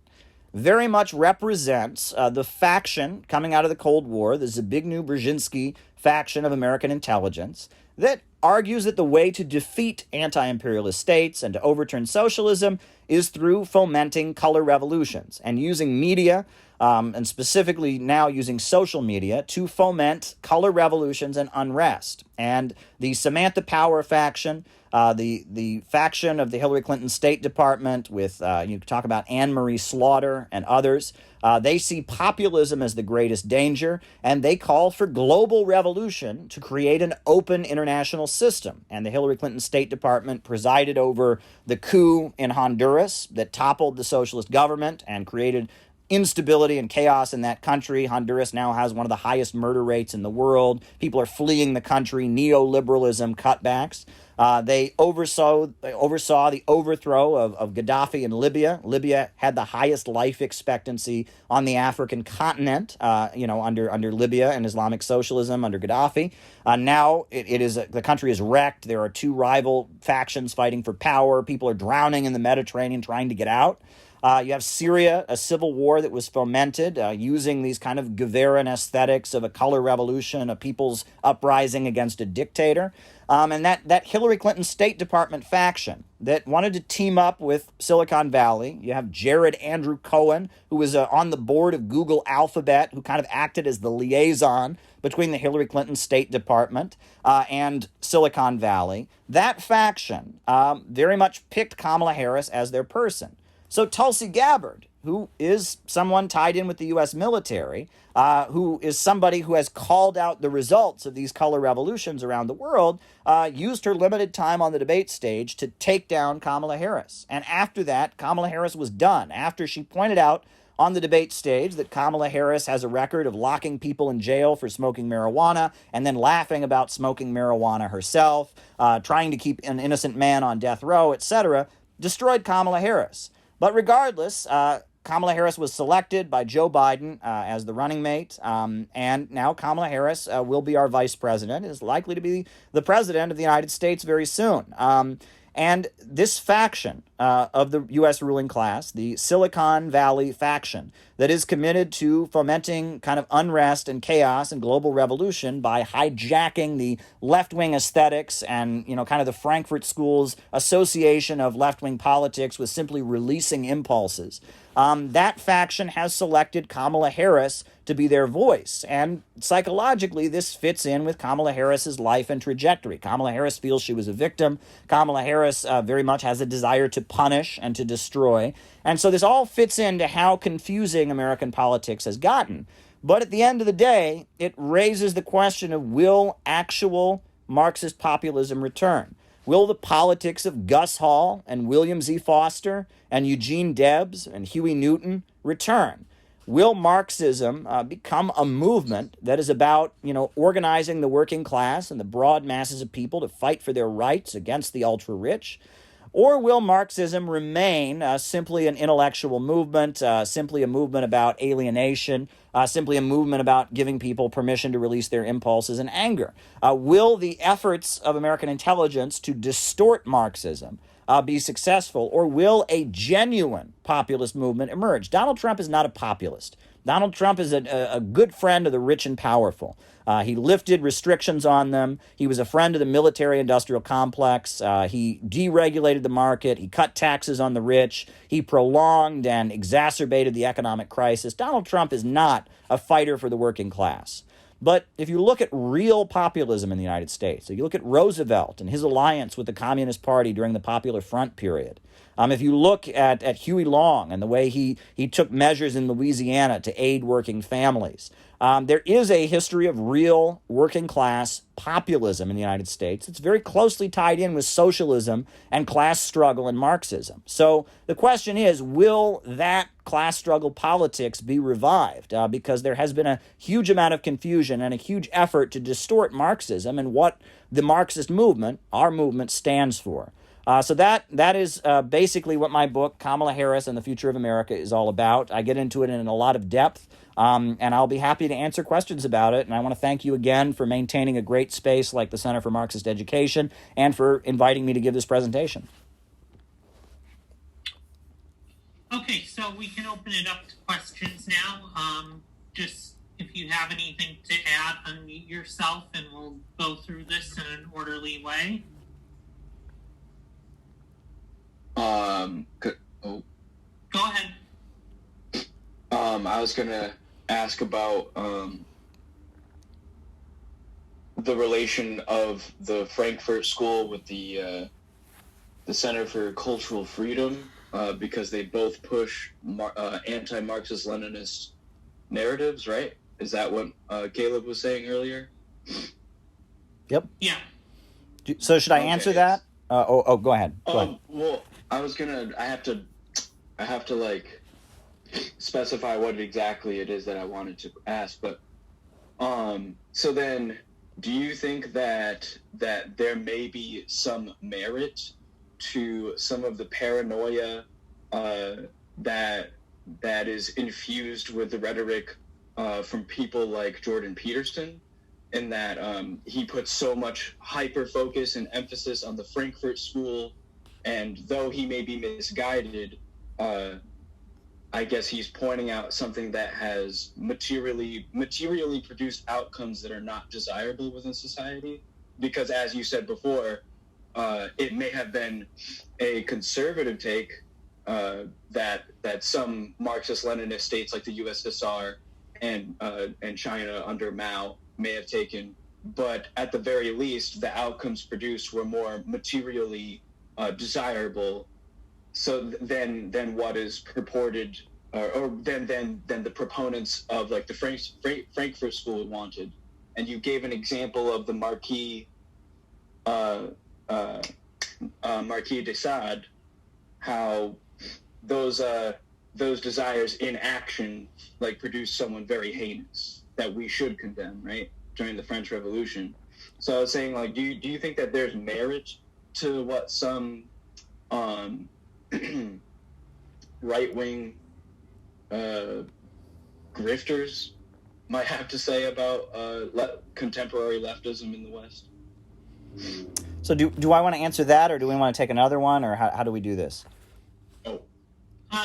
B: very much represents the faction coming out of the Cold War, the Zbigniew-Brzezinski faction of American intelligence, that argues that the way to defeat anti-imperialist states and to overturn socialism is through fomenting color revolutions and using media, and specifically now using social media, to foment color revolutions and unrest. And the Samantha Power faction, the faction of the Hillary Clinton State Department with, you talk about Anne Marie Slaughter and others, they see populism as the greatest danger, and they call for global revolution to create an open international system. And the Hillary Clinton State Department presided over the coup in Honduras that toppled the socialist government and created instability and chaos in that country. Honduras now has one of the highest murder rates in the world. People are fleeing the country, neoliberalism, cutbacks. They oversaw the overthrow of Gaddafi in Libya. Libya had the highest life expectancy on the African continent, under Libya and Islamic socialism under Gaddafi. Now the country is wrecked. There are two rival factions fighting for power. People are drowning in the Mediterranean trying to get out. You have Syria, a civil war that was fomented using these kind of Guevarian aesthetics of a color revolution, a people's uprising against a dictator. And that Hillary Clinton State Department faction that wanted to team up with Silicon Valley. You have Jared Andrew Cohen, who was on the board of Google Alphabet, who kind of acted as the liaison between the Hillary Clinton State Department and Silicon Valley. That faction very much picked Kamala Harris as their person. So Tulsi Gabbard, who is someone tied in with the U.S. military, who is somebody who has called out the results of these color revolutions around the world, used her limited time on the debate stage to take down Kamala Harris. And after that, Kamala Harris was done. After she pointed out on the debate stage that Kamala Harris has a record of locking people in jail for smoking marijuana and then laughing about smoking marijuana herself, trying to keep an innocent man on death row, etc., destroyed Kamala Harris. But regardless, Kamala Harris was selected by Joe Biden as the running mate, and now Kamala Harris will be our vice president, is likely to be the president of the United States very soon. And this faction of the U.S. ruling class, the Silicon Valley faction, that is committed to fomenting kind of unrest and chaos and global revolution by hijacking the left-wing aesthetics and, kind of the Frankfurt School's association of left-wing politics with simply releasing impulses. That faction has selected Kamala Harris to be their voice. And psychologically, this fits in with Kamala Harris's life and trajectory. Kamala Harris feels she was a victim. Kamala Harris very much has a desire to punish and to destroy. And so this all fits into how confusing American politics has gotten. But at the end of the day, it raises the question of, will actual Marxist populism return? Will the politics of Gus Hall and William Z. Foster and Eugene Debs and Huey Newton return? Will Marxism become a movement that is about, organizing the working class and the broad masses of people to fight for their rights against the ultra-rich? Or will Marxism remain simply an intellectual movement, simply a movement about alienation, simply a movement about giving people permission to release their impulses and anger? Will the efforts of American intelligence to distort Marxism be successful, or will a genuine populist movement emerge? Donald Trump is not a populist. Donald Trump is a good friend of the rich and powerful. He lifted restrictions on them. He was a friend of the military-industrial complex. He deregulated the market. He cut taxes on the rich. He prolonged and exacerbated the economic crisis. Donald Trump is not a fighter for the working class. But if you look at real populism in the United States, if you look at Roosevelt and his alliance with the Communist Party during the Popular Front period, if you look at Huey Long and the way he took measures in Louisiana to aid working families, there is a history of real working class populism in the United States. It's very closely tied in with socialism and class struggle and Marxism. So the question is, will that class struggle politics be revived? Because there has been a huge amount of confusion and a huge effort to distort Marxism and what the Marxist movement, our movement, stands for. So that is basically what my book, Kamala Harris and the Future of America, is all about. I get into it in a lot of depth, and I'll be happy to answer questions about it. And I want to thank you again for maintaining a great space like the Center for Marxist Education and for inviting me to give this presentation.
A: Okay, so we can open it up to questions now. Just if you have anything to add, unmute yourself and we'll go through this in an orderly way. Go ahead.
C: I was gonna ask about the relation of the Frankfurt School with the Center for Cultural Freedom, because they both push anti-Marxist Leninist narratives, right? Is that what Caleb was saying earlier?
B: Yep.
A: Yeah.
B: So should I answer that? Go ahead. Go ahead.
C: Well, I have to like specify what exactly it is that I wanted to ask, but so then do you think that there may be some merit to some of the paranoia that is infused with the rhetoric from people like Jordan Peterson, in that he puts so much hyper focus and emphasis on the Frankfurt School, and though he may be misguided, I guess he's pointing out something that has materially produced outcomes that are not desirable within society. Because as you said before, it may have been a conservative take that some Marxist-Leninist states like the USSR and China under Mao may have taken, but at the very least, the outcomes produced were more materially desirable. So then what is purported, or then the proponents of like the Frankfurt School wanted, and you gave an example of the Marquis de Sade, how those desires in action like produce someone very heinous that we should condemn, right, during the French Revolution. So I was saying, like, do you think that there's merit to what some right-wing grifters might have to say about contemporary leftism in the West?
B: So do I want to answer that, or do we want to take another one, or how do we do this?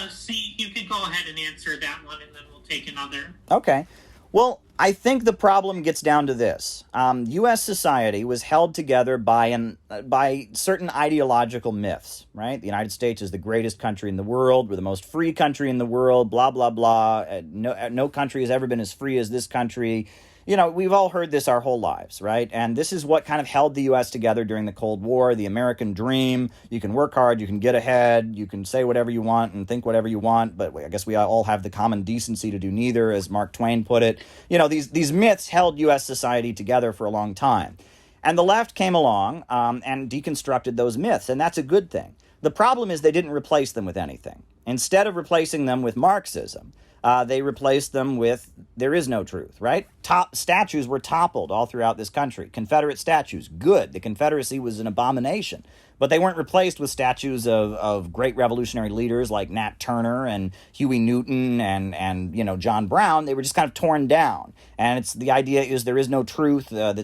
A: See, you could go ahead and answer that one, and then we'll take another.
B: Okay. Well, I think the problem gets down to this. U.S. society was held together by certain ideological myths, right? The United States is the greatest country in the world. We're the most free country in the world, blah, blah, blah. No country has ever been as free as this country. You know, we've all heard this our whole lives, right? And this is what kind of held the U.S. together during the Cold War, the American dream. You can work hard, you can get ahead, you can say whatever you want and think whatever you want, but I guess we all have the common decency to do neither, as Mark Twain put it. You know, these myths held U.S. society together for a long time. And the left came along and deconstructed those myths, and that's a good thing. The problem is they didn't replace them with anything. Instead of replacing them with Marxism, they replaced them with there is no truth, right? Statues were toppled all throughout this country. Confederate statues, good. The Confederacy was an abomination. But they weren't replaced with statues of great revolutionary leaders like Nat Turner and Huey Newton and you know, John Brown. They were just kind of torn down. And the idea is there is no truth, that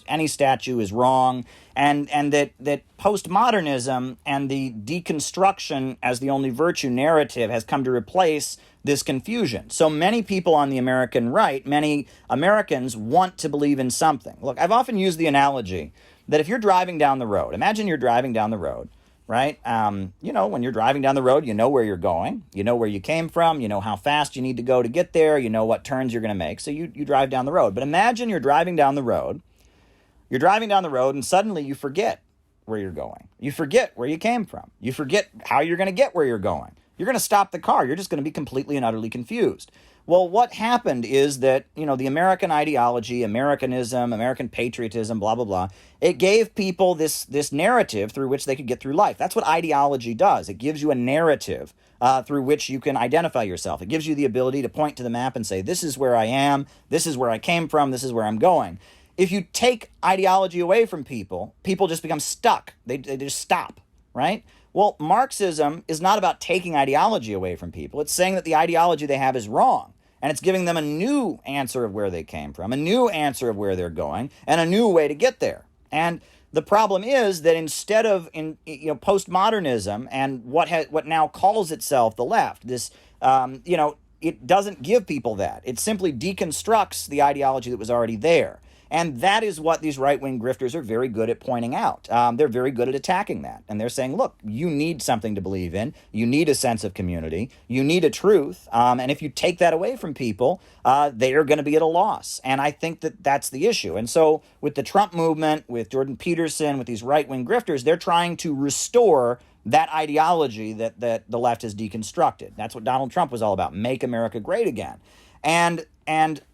B: any statue is wrong, and that postmodernism and the deconstruction as the only virtue narrative has come to replace this confusion. So many people on the American right, many Americans want to believe in something. Look, I've often used the analogy that if you're driving down the road, imagine you're driving down the road right? When you're driving down the road, you know where you're going, you know where you came from, you know how fast you need to go to get there, you know what turns you're going to make. So you drive down the road. But imagine you're driving down the road. You're driving down the road and suddenly you forget where you're going. You forget where you came from. You forget how you're going to get where you're going. You're going to stop the car. You're just going to be completely and utterly confused. Well, what happened is that, the American ideology, Americanism, American patriotism, blah, blah, blah, it gave people this narrative through which they could get through life. That's what ideology does. It gives you a narrative through which you can identify yourself. It gives you the ability to point to the map and say, this is where I am, this is where I came from, this is where I'm going. If you take ideology away from people, people just become stuck. They just stop, right? Well, Marxism is not about taking ideology away from people. It's saying that the ideology they have is wrong. And it's giving them a new answer of where they came from, a new answer of where they're going, and a new way to get there. And the problem is that instead of postmodernism and what now calls itself the left, this it doesn't give people that. It simply deconstructs the ideology that was already there. And that is what these right-wing grifters are very good at pointing out. They're very good at attacking that. And they're saying, look, you need something to believe in. You need a sense of community. You need a truth. And if you take that away from people, they are going to be at a loss. And I think that that's the issue. And so with the Trump movement, with Jordan Peterson, with these right-wing grifters, they're trying to restore that ideology that the left has deconstructed. That's what Donald Trump was all about. Make America great again. And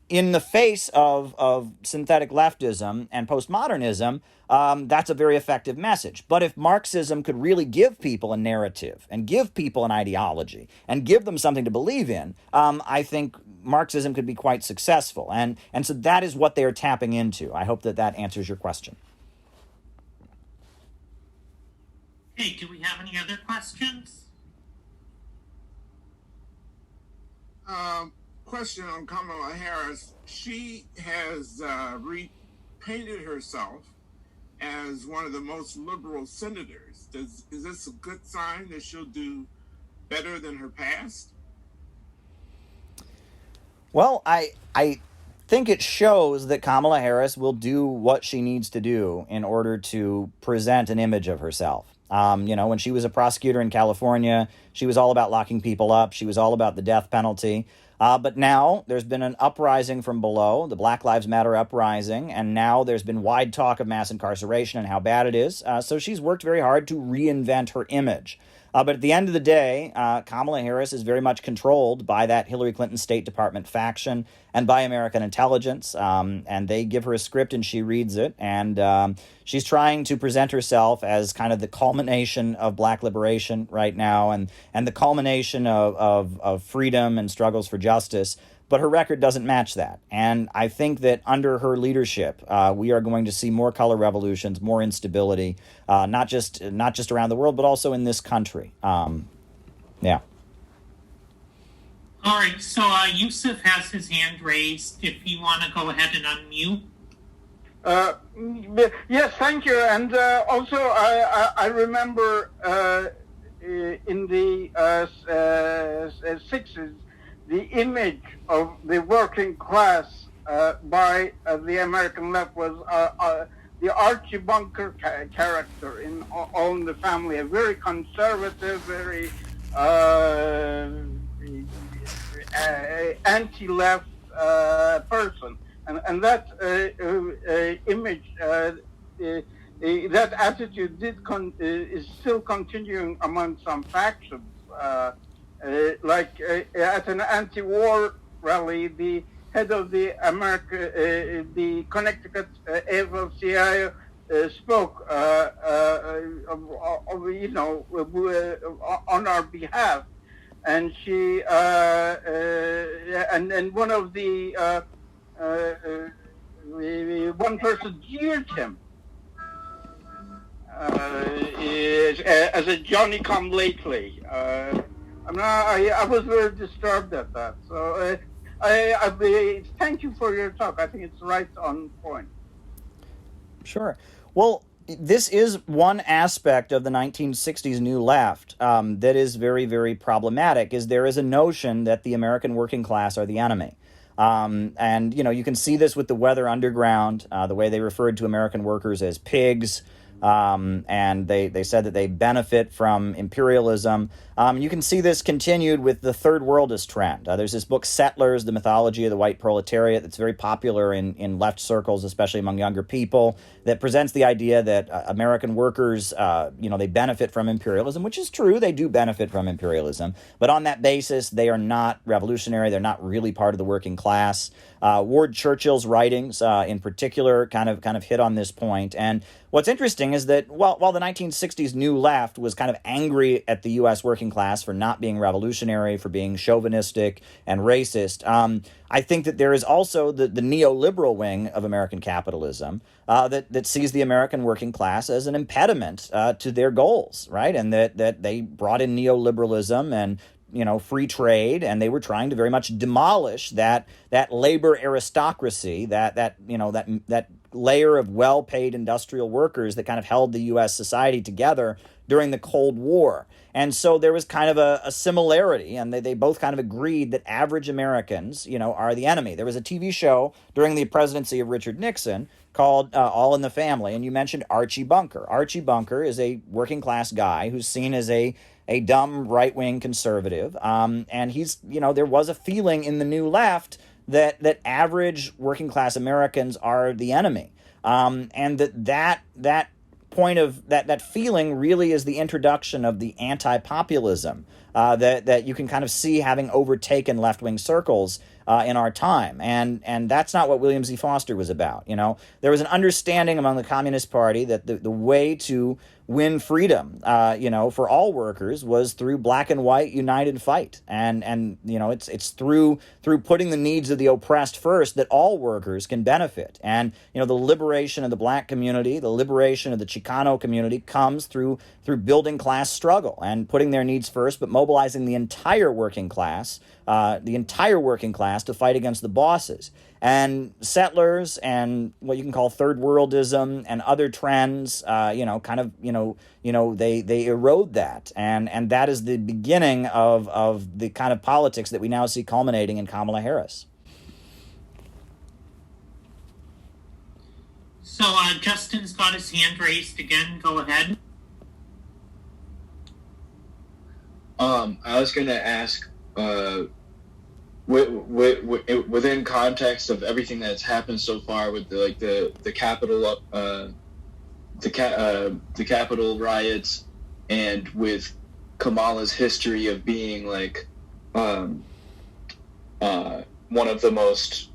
B: in the face of synthetic leftism and postmodernism, that's a very effective message. But if Marxism could really give people a narrative and give people an ideology and give them something to believe in, I think Marxism could be quite successful. And so that is what they are tapping into. I hope that answers your question.
A: Hey, do we have any other questions?
D: Question on Kamala Harris. She has repainted herself as one of the most liberal senators. Is this a good sign that she'll do better than her past?
B: Well, I think it shows that Kamala Harris will do what she needs to do in order to present an image of herself. When she was a prosecutor in California, she was all about locking people up. She was all about the death penalty. But now there's been an uprising from below, the Black Lives Matter uprising, and now there's been wide talk of mass incarceration and how bad it is. So she's worked very hard to reinvent her image. But at the end of the day, Kamala Harris is very much controlled by that Hillary Clinton State Department faction and by American intelligence. And they give her a script and she reads it. And she's trying to present herself as kind of the culmination of black liberation right now and the culmination of freedom and struggles for justice. But her record doesn't match that. And I think that under her leadership, we are going to see more color revolutions, more instability, not just around the world, but also in this country. Yeah.
A: All right, so Yusuf has his hand raised. If you want to go ahead and unmute.
E: Yes, thank you. And also, I remember in the 60s, the image of the working class by the American left was the Archie Bunker character in All in the Family, a very conservative, very anti-left person. And that image, that attitude is still continuing among some factions. At an anti-war rally, the head of the the Connecticut AFL-CIO spoke, on our behalf, and she and one of the one person jeered him as a Johnny-come-lately. I was very disturbed at that. So I thank you for your talk. I think it's right on point.
B: Sure. Well, this is one aspect of the 1960s New Left that is very, very problematic, is there is a notion that the American working class are the enemy. And, you can see this with the Weather Underground, the way they referred to American workers as pigs, And they said that they benefit from imperialism. You can see this continued with the third worldist trend. There's this book, Settlers, The Mythology of the White Proletariat, that's very popular in left circles, especially among younger people, that presents the idea that American workers, they benefit from imperialism, which is true. They do benefit from imperialism. But on that basis, they are not revolutionary. They're not really part of the working class. Ward Churchill's writings, in particular, kind of hit on this point. And what's interesting is that while the 1960s New Left was kind of angry at the U.S. working class for not being revolutionary, for being chauvinistic and racist, I think that there is also the neoliberal wing of American capitalism that sees the American working class as an impediment to their goals, right? And that they brought in neoliberalism and free trade, and they were trying to very much demolish that labor aristocracy, that layer of well-paid industrial workers that kind of held the U.S. society together during the Cold War. And so there was kind of a similarity, and they both kind of agreed that average Americans, are the enemy. There was a TV show during the presidency of Richard Nixon called All in the Family, and you mentioned Archie Bunker. Archie Bunker is a working class guy who's seen as a dumb right-wing conservative. And he's, there was a feeling in the New Left that average working class Americans are the enemy. And that point of that feeling really is the introduction of the anti-populism that you can kind of see having overtaken left-wing circles in our time. And that's not what William Z. Foster was about. There was an understanding among the Communist Party that the way to win freedom, for all workers was through black and white united fight. And it's through putting the needs of the oppressed first that all workers can benefit. And, the liberation of the black community, the liberation of the Chicano community comes through building class struggle and putting their needs first, but mobilizing the entire working class to fight against the bosses. And settlers and what you can call third worldism and other trends, they erode that. And that is the beginning of the kind of politics that we now see culminating in Kamala Harris.
A: So Justin's got his hand raised again. Go ahead.
C: I was going to ask, within context of everything that's happened so far with the Capitol riots, and with Kamala's history of being one of the most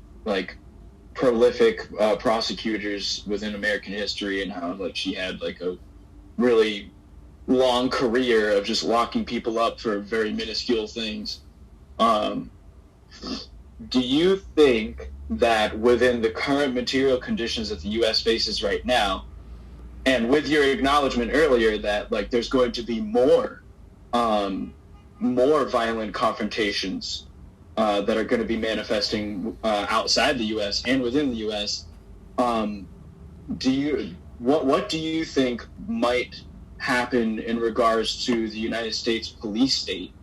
C: prolific prosecutors within American history, and how she had a really long career of just locking people up for very minuscule things. Do you think that within the current material conditions that the U.S. faces right now, and with your acknowledgement earlier that there's going to be more violent confrontations that are going to be manifesting outside the U.S. and within the U.S., what do you think might happen in regards to the United States police state?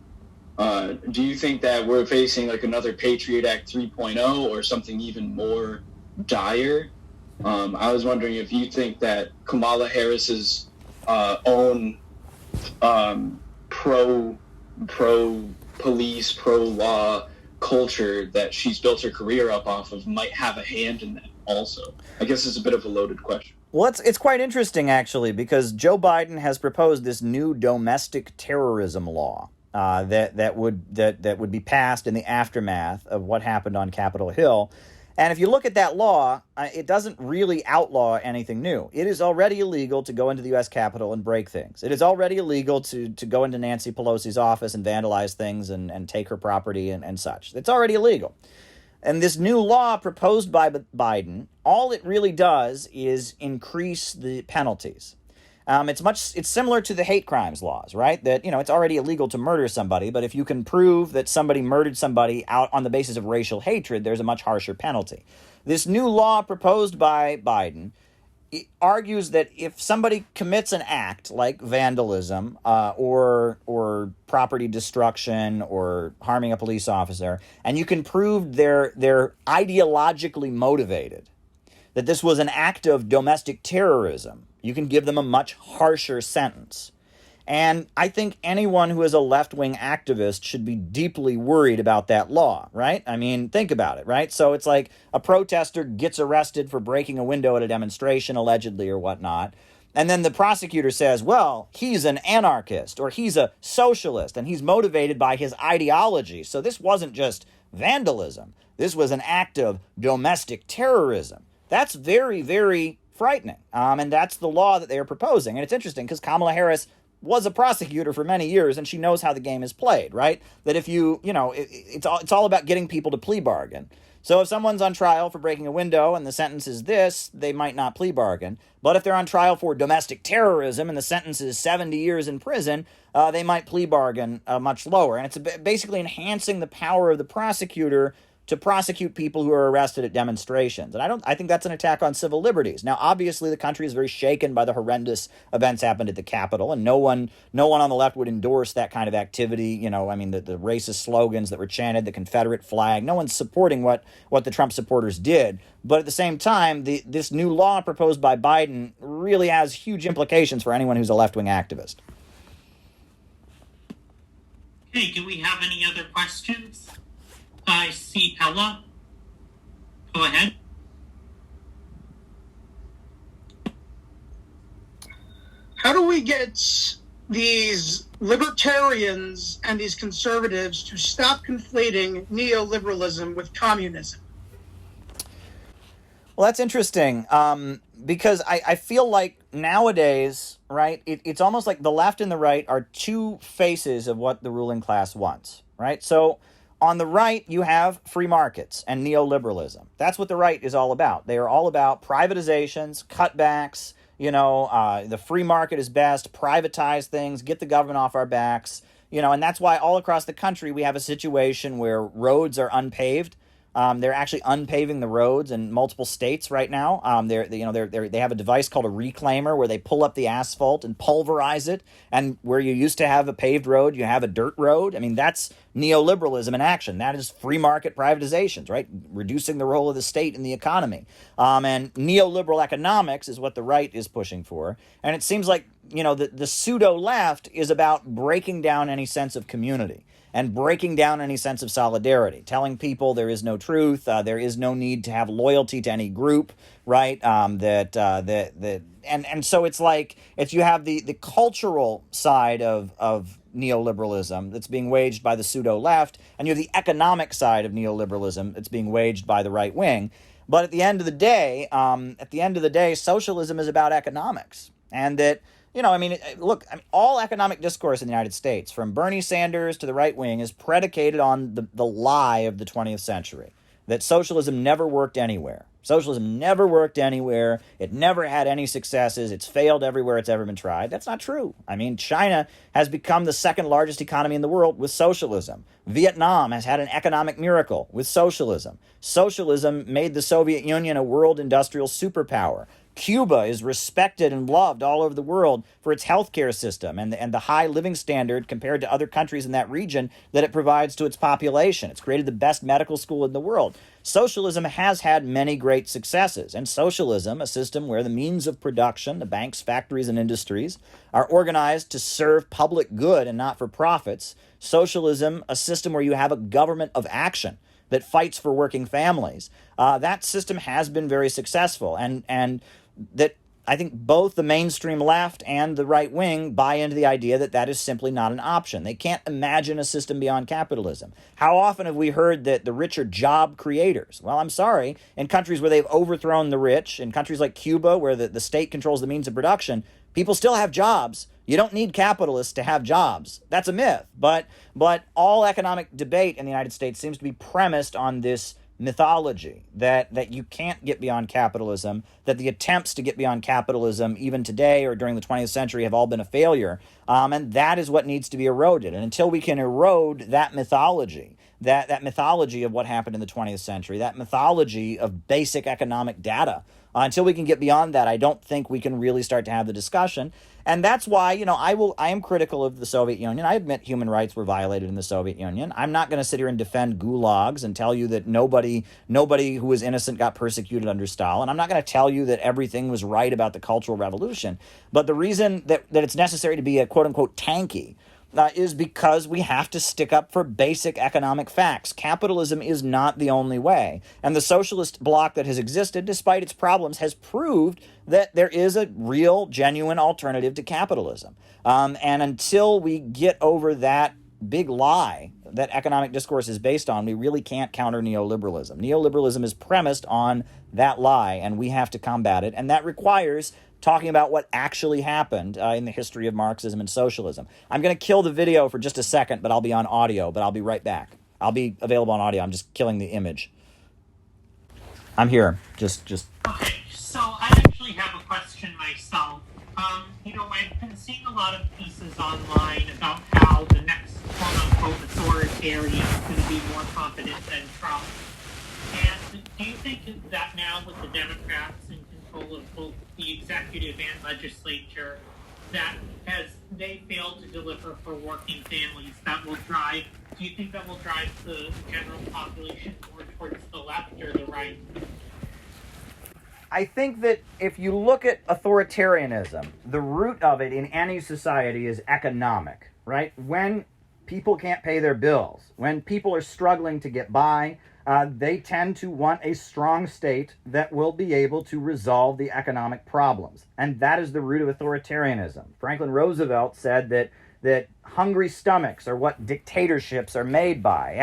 C: Do you think that we're facing another Patriot Act 3.0 or something even more dire? I was wondering if you think that Kamala Harris's own pro-police, pro-law culture that she's built her career up off of might have a hand in that also. I guess it's a bit of a loaded question.
B: Well, it's quite interesting, actually, because Joe Biden has proposed this new domestic terrorism law that would be passed in the aftermath of what happened on Capitol Hill. And if you look at that law, it doesn't really outlaw anything new. It is already illegal to go into the U.S. Capitol and break things. It is already illegal to go into Nancy Pelosi's office and vandalize things and take her property and such. It's already illegal. And this new law proposed by Biden, all it really does is increase the penalties. It's similar to the hate crimes laws, right? That, it's already illegal to murder somebody, but if you can prove that somebody murdered somebody out on the basis of racial hatred, there's a much harsher penalty. This new law proposed by Biden argues that if somebody commits an act like vandalism or property destruction or harming a police officer, and you can prove they're ideologically motivated, that this was an act of domestic terrorism, You can give them a much harsher sentence. And I think anyone who is a left-wing activist should be deeply worried about that law, right? I mean, think about it, right? So it's like a protester gets arrested for breaking a window at a demonstration, allegedly, or whatnot. And then the prosecutor says, well, he's an anarchist or he's a socialist and he's motivated by his ideology. So this wasn't just vandalism. This was an act of domestic terrorism. That's very, very frightening. And that's the law that they are proposing. And it's interesting because Kamala Harris was a prosecutor for many years, and she knows how the game is played, right? That if it's all about getting people to plea bargain. So if someone's on trial for breaking a window and the sentence is this, they might not plea bargain. But if they're on trial for domestic terrorism and the sentence is 70 years in prison, they might plea bargain much lower. And it's basically enhancing the power of the prosecutor to prosecute people who are arrested at demonstrations. And I think that's an attack on civil liberties. Now, obviously, the country is very shaken by the horrendous events happened at the Capitol, and no one on the left would endorse that kind of activity. The racist slogans that were chanted, the Confederate flag. No one's supporting what the Trump supporters did. But at the same time, this new law proposed by Biden really has huge implications for anyone who's a left-wing activist.
A: Okay, do we have any other questions? I see Ella. Go ahead.
F: How do we get these libertarians and these conservatives to stop conflating neoliberalism with communism?
B: Well, that's interesting because I feel like nowadays, right, it's almost like the left and the right are two faces of what the ruling class wants, right? So on the right, you have free markets and neoliberalism. That's what the right is all about. They are all about privatizations, cutbacks, the free market is best, privatize things, get the government off our backs, and that's why all across the country we have a situation where roads are unpaved. They're actually unpaving the roads in multiple states right now. They have a device called a reclaimer where they pull up the asphalt and pulverize it. And where you used to have a paved road, you have a dirt road. I mean, that's neoliberalism in action. That is free market privatizations, right? Reducing the role of the state in the economy. And neoliberal economics is what the right is pushing for. And it seems like, the pseudo left is about breaking down any sense of community and breaking down any sense of solidarity, telling people there is no truth, there is no need to have loyalty to any group, right? And so it's like you have the cultural side of neoliberalism that's being waged by the pseudo left, and you have the economic side of neoliberalism that's being waged by the right wing. But at the end of the day, socialism is about economics, and that. All economic discourse in the United States, from Bernie Sanders to the right wing, is predicated on the lie of the 20th century, that socialism never worked anywhere. Socialism never worked anywhere. It never had any successes. It's failed everywhere it's ever been tried. That's not true. I mean, China has become the second largest economy in the world with socialism. Vietnam has had an economic miracle with socialism. Socialism made the Soviet Union a world industrial superpower. Cuba is respected and loved all over the world for its healthcare system and the high living standard compared to other countries in that region that it provides to its population. It's created the best medical school in the world. Socialism has had many great successes, and socialism, a system where the means of production, the banks, factories, and industries, are organized to serve public good and not for profits. Socialism, a system where you have a government of action that fights for working families. That system has been very successful, and that I think both the mainstream left and the right wing buy into the idea that is simply not an option. They can't imagine a system beyond capitalism. How often have we heard that the rich are job creators? Well, I'm sorry. In countries where they've overthrown the rich, in countries like Cuba where the state controls the means of production, people still have jobs. You don't need capitalists to have jobs. That's a myth. But all economic debate in the United States seems to be premised on this mythology that you can't get beyond capitalism, that the attempts to get beyond capitalism even today or during the 20th century have all been a failure, and that is what needs to be eroded. And until we can erode that mythology, that mythology of what happened in the 20th century, that mythology of basic economic data, Until we can get beyond that, I don't think we can really start to have the discussion. And that's why, I am critical of the Soviet Union. I admit human rights were violated in the Soviet Union. I'm not going to sit here and defend gulags and tell you that nobody who was innocent got persecuted under Stalin. I'm not going to tell you that everything was right about the Cultural Revolution. But the reason that it's necessary to be a quote-unquote tanky is because we have to stick up for basic economic facts. Capitalism is not the only way. And the socialist bloc that has existed, despite its problems, has proved that there is a real, genuine alternative to capitalism. And until we get over that big lie that economic discourse is based on, we really can't counter neoliberalism. Neoliberalism is premised on that lie, and we have to combat it. And that requires talking about what actually happened in the history of Marxism and socialism. I'm going to kill the video for just a second, but I'll be on audio, but I'll be right back. I'll be available on audio. I'm just killing the image. I'm here. Just.
A: Okay, so I actually have a question myself. I've been seeing a lot of pieces online about how the next quote-unquote authoritarian is going to be more competent than Trump. And do you think that now with the Democrats in control of both the executive and legislature, that as they fail to deliver for working families, do you think that will drive the general population more towards the left or the right?
B: I think that if you look at authoritarianism, the root of it in any society is economic, right? When people can't pay their bills, when people are struggling to get by, they tend to want a strong state that will be able to resolve the economic problems. And that is the root of authoritarianism. Franklin Roosevelt said that hungry stomachs are what dictatorships are made by.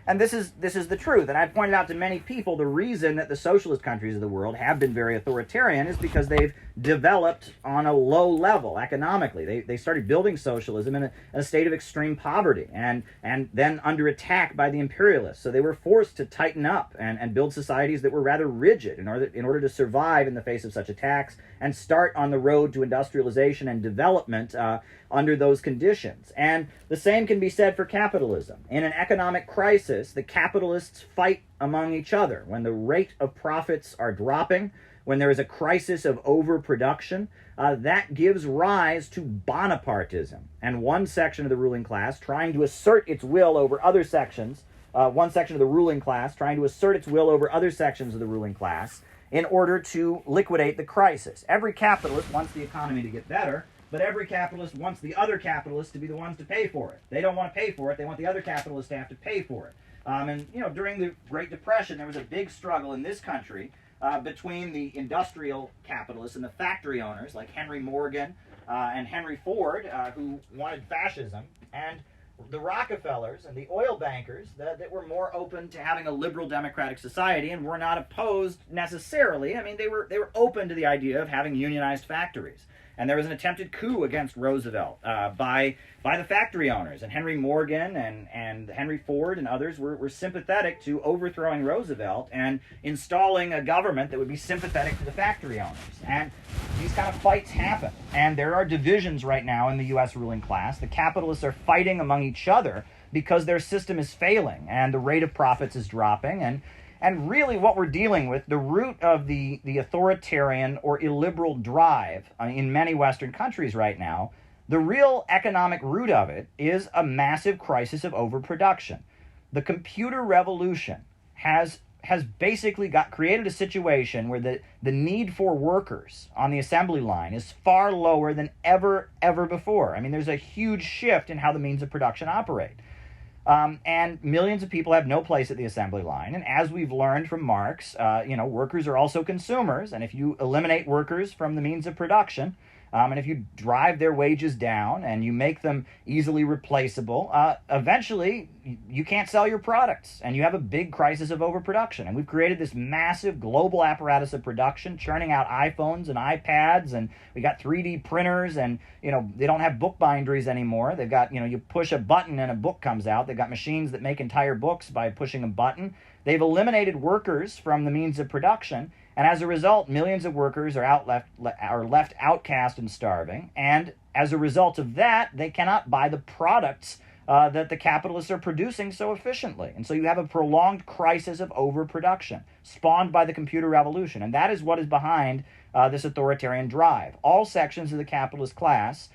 B: And this is the truth. And I've pointed out to many people the reason that the socialist countries of the world have been very authoritarian is because they've developed on a low level economically. They started building socialism in a state of extreme poverty and then under attack by the imperialists. So they were forced to tighten up and build societies that were rather rigid in order to survive in the face of such attacks and start on the road to industrialization and development under those conditions. And the same can be said for capitalism. In an economic crisis, the capitalists fight among each other. When the rate of profits are dropping, when there is a crisis of overproduction, that gives rise to Bonapartism. And one section of the ruling class trying to assert its will over other sections, one section of the ruling class trying to assert its will over other sections of the ruling class in order to liquidate the crisis. Every capitalist wants the economy to get better, but every capitalist wants the other capitalists to be the ones to pay for it. They don't want to pay for it. They want the other capitalists to have to pay for it. During the Great Depression, there was a big struggle in this country between the industrial capitalists and the factory owners, like Henry Morgan and Henry Ford, who wanted fascism, and the Rockefellers and the oil bankers that were more open to having a liberal democratic society and were not opposed necessarily. I mean, they were open to the idea of having unionized factories. And there was an attempted coup against Roosevelt by the factory owners. And Henry Morgan and Henry Ford and others were sympathetic to overthrowing Roosevelt and installing a government that would be sympathetic to the factory owners. And these kind of fights happen. And there are divisions right now in the U.S. ruling class. The capitalists are fighting among each other because their system is failing and the rate of profits is dropping. And really what we're dealing with, the root of the authoritarian or illiberal drive in many Western countries right now, the real economic root of it is a massive crisis of overproduction. The computer revolution has basically created a situation where the need for workers on the assembly line is far lower than ever before. I mean, there's a huge shift in how the means of production operate. And millions of people have no place at the assembly line. And as we've learned from Marx, workers are also consumers. And if you eliminate workers from the means of production, and if you drive their wages down and you make them easily replaceable, eventually you can't sell your products and you have a big crisis of overproduction. And we've created this massive global apparatus of production, churning out iPhones and iPads, and we got 3D printers, and they don't have book binderies anymore. They've got, you push a button and a book comes out. They've got machines that make entire books by pushing a button. They've eliminated workers from the means of production. And as a result, millions of workers are left outcast and starving. And as a result of that, they cannot buy the products that the capitalists are producing so efficiently. And so you have a prolonged crisis of overproduction spawned by the computer revolution. And that is what is behind this authoritarian drive. All sections of the capitalist class,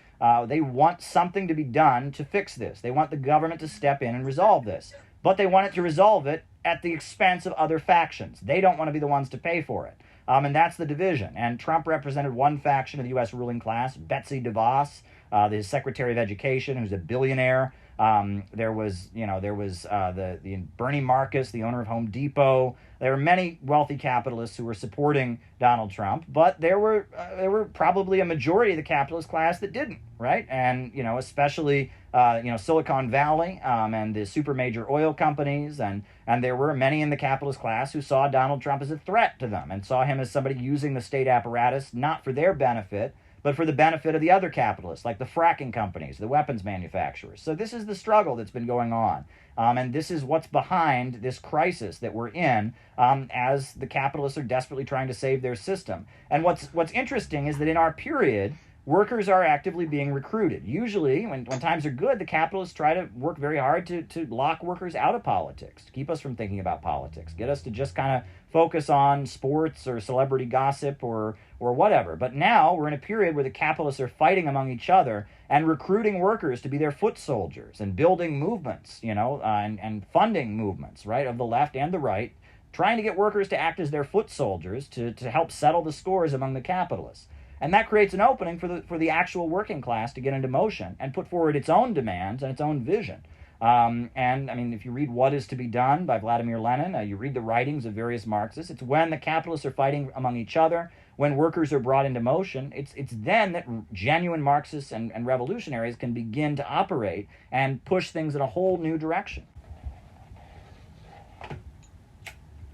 B: they want something to be done to fix this. They want the government to step in and resolve this. But they want it to resolve it at the expense of other factions. They don't want to be the ones to pay for it. And that's the division. And Trump represented one faction of the U.S. ruling class, Betsy DeVos, the Secretary of Education, who's a billionaire. There was the Bernie Marcus, the owner of Home Depot. There were many wealthy capitalists who were supporting Donald Trump, but there were probably a majority of the capitalist class that didn't, right? And especially Silicon Valley and the super major oil companies, and there were many in the capitalist class who saw Donald Trump as a threat to them and saw him as somebody using the state apparatus not for their benefit, but for the benefit of the other capitalists, like the fracking companies, the weapons manufacturers. So this is the struggle that's been going on. And this is what's behind this crisis that we're in as the capitalists are desperately trying to save their system. And what's interesting is that in our period, workers are actively being recruited. Usually, when times are good, the capitalists try to work very hard to lock workers out of politics, to keep us from thinking about politics, get us to just kind of focus on sports or celebrity gossip or whatever. But now we're in a period where the capitalists are fighting among each other and recruiting workers to be their foot soldiers and building movements, and funding movements, right, of the left and the right, trying to get workers to act as their foot soldiers to help settle the scores among the capitalists. And that creates an opening for the actual working class to get into motion and put forward its own demands and its own vision. And I mean, if you read What Is to Be Done by Vladimir Lenin, you read the writings of various Marxists, it's when the capitalists are fighting among each other, when workers are brought into motion, it's then that genuine Marxists and revolutionaries can begin to operate and push things in a whole new direction.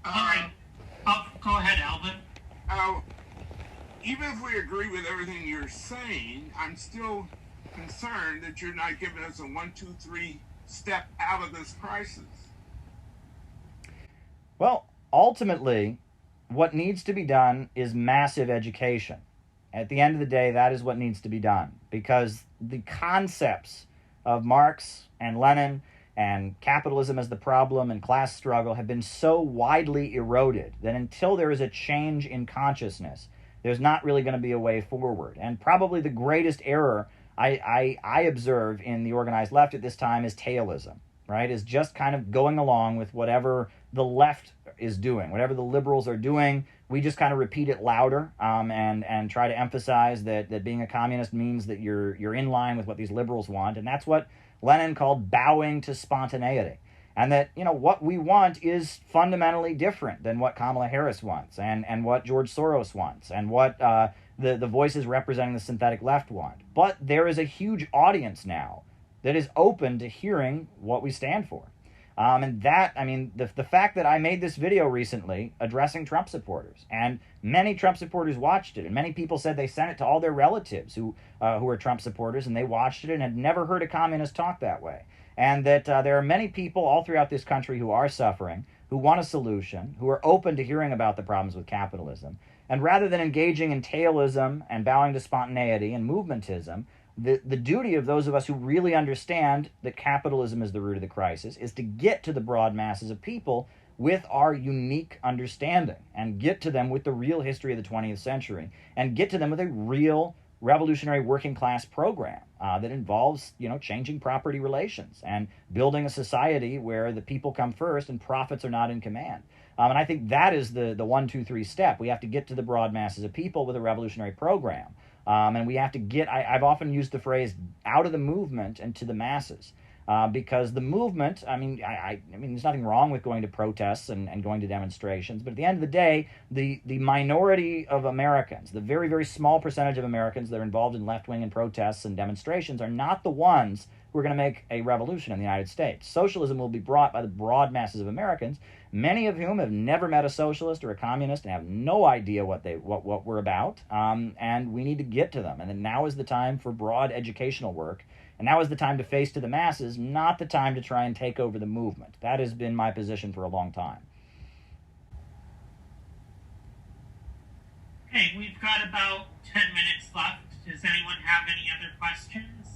A: All right. Go ahead, Alvin.
D: Even if we agree with everything you're saying, I'm still concerned that you're not giving us a 1, 2, 3 step out of this crisis.
B: Well, ultimately, what needs to be done is massive education. At the end of the day, that is what needs to be done, because the concepts of Marx and Lenin and capitalism as the problem and class struggle have been so widely eroded that until there is a change in consciousness, there's not really going to be a way forward. And probably the greatest error I observe in the organized left at this time is tailism, right? Is just kind of going along with whatever the left is doing, whatever the liberals are doing. We just kind of repeat it louder and try to emphasize that being a communist means that you're in line with what these liberals want. And that's what Lenin called bowing to spontaneity. And that, what we want is fundamentally different than what Kamala Harris wants and what George Soros wants and what the voices representing the synthetic left want. But there is a huge audience now that is open to hearing what we stand for. And that, the fact that I made this video recently addressing Trump supporters, and many Trump supporters watched it, and many people said they sent it to all their relatives who are Trump supporters, and they watched it and had never heard a communist talk that way. And that there are many people all throughout this country who are suffering, who want a solution, who are open to hearing about the problems with capitalism. And rather than engaging in tailism and bowing to spontaneity and movementism, the duty of those of us who really understand that capitalism is the root of the crisis is to get to the broad masses of people with our unique understanding and get to them with the real history of the 20th century and get to them with a real revolutionary working class program that involves, changing property relations and building a society where the people come first and profits are not in command. And I think that is the 1, 2, 3 step. We have to get to the broad masses of people with a revolutionary program. And we have to get, I've often used the phrase, out of the movement and to the masses. Because the movement, there's nothing wrong with going to protests and going to demonstrations, but at the end of the day, the minority of Americans, the very, very small percentage of Americans that are involved in left-wing and protests and demonstrations are not the ones who are going to make a revolution in the United States. Socialism will be brought by the broad masses of Americans, many of whom have never met a socialist or a communist and have no idea what we're about, and we need to get to them. And then now is the time for broad educational work. And now is the time to face to the masses, not the time to try and take over the movement. That has been my position for a long time.
A: Okay, we've got about 10 minutes left. Does anyone have any other questions?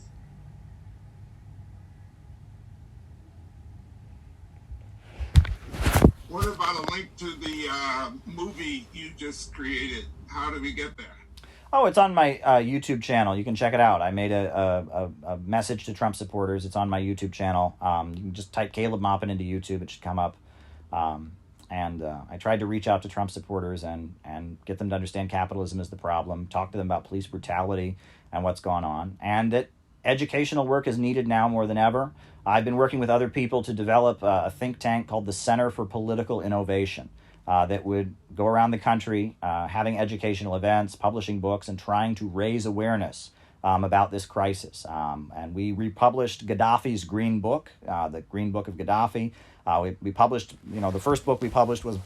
D: What about a link to the movie you just created? How do we get there?
B: Oh, it's on my YouTube channel. You can check it out. I made a message to Trump supporters. It's on my YouTube channel. You can just type Caleb Maupin into YouTube. It should come up. I tried to reach out to Trump supporters and get them to understand capitalism is the problem, talk to them about police brutality and what's going on, and that educational work is needed now more than ever. I've been working with other people to develop a think tank called the Center for Political Innovation that would go around the country having educational events, publishing books, and trying to raise awareness about this crisis. And we republished Gaddafi's Green Book, the Green Book of Gaddafi. We published, the first book we published was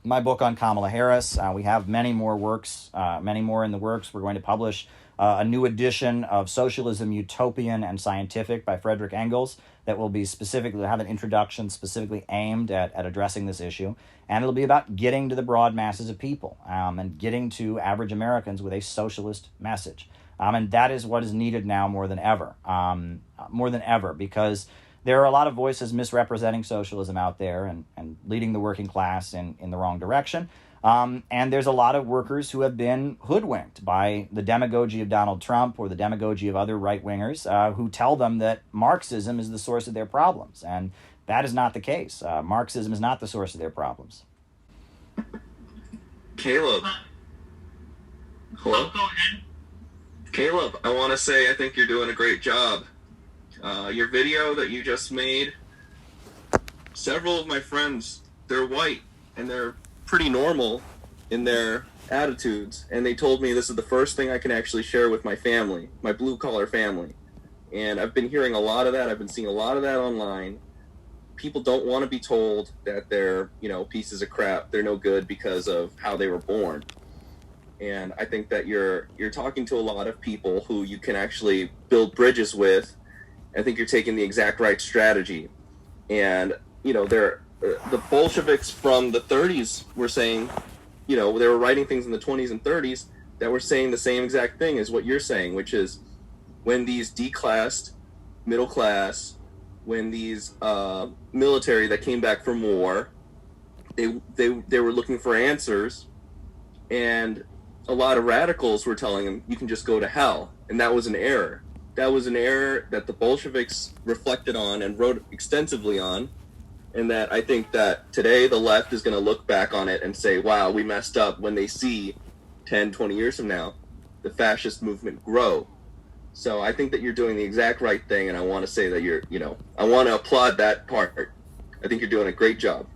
B: my book on Kamala Harris. We have many more works, many more in the works. We're going to publish a new edition of Socialism, Utopian, and Scientific by Frederick Engels that will be specifically have an introduction specifically aimed at addressing this issue. And it'll be about getting to the broad masses of people and getting to average Americans with a socialist message. And that is what is needed now more than ever, because there are a lot of voices misrepresenting socialism out there and leading the working class in the wrong direction. And there's a lot of workers who have been hoodwinked by the demagogy of Donald Trump or the demagogy of other right-wingers who tell them that Marxism is the source of their problems. And that is not the case. Marxism is not the source of their problems.
G: Caleb. Hello?
A: Go ahead.
G: Caleb, I want to say I think you're doing a great job. Your video that you just made, several of my friends, they're white and they're pretty normal in their attitudes, and they told me this is the first thing I can actually share with my family, my blue-collar family. And I've been hearing a lot of that. I've been seeing a lot of that online. People don't want to be told that they're, pieces of crap, they're no good because of how they were born. And I think that you're talking to a lot of people who you can actually build bridges with. I think you're taking the exact right strategy. And, the Bolsheviks from the 30s were saying, they were writing things in the 20s and 30s that were saying the same exact thing as what you're saying, which is when these declassed middle class, when these military that came back from war, they were looking for answers, and a lot of radicals were telling them, you can just go to hell. And that was an error. That was an error that the Bolsheviks reflected on and wrote extensively on. And that I think that today the left is going to look back on it and say, wow, we messed up, when they see 10, 20 years from now the fascist movement grow. So I think that you're doing the exact right thing, and I want to say that I want to applaud that part. I think you're doing a great job.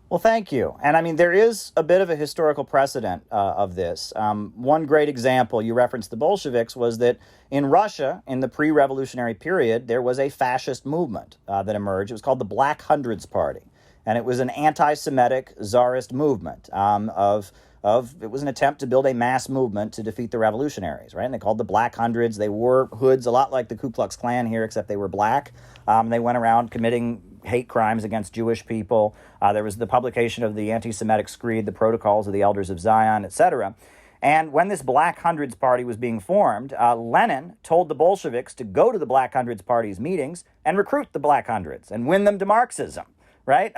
B: Well, thank you. And there is a bit of a historical precedent of this. One great example, you referenced the Bolsheviks, was that in Russia, in the pre-revolutionary period, there was a fascist movement that emerged. It was called the Black Hundreds Party. And it was an anti-Semitic Tsarist movement it was an attempt to build a mass movement to defeat the revolutionaries, right? And they called the Black Hundreds. They wore hoods a lot like the Ku Klux Klan here, except they were black. They went around committing hate crimes against Jewish people. There was the publication of the anti-Semitic screed, the Protocols of the Elders of Zion, etc. And when this Black Hundreds Party was being formed, Lenin told the Bolsheviks to go to the Black Hundreds Party's meetings and recruit the Black Hundreds and win them to Marxism. Right?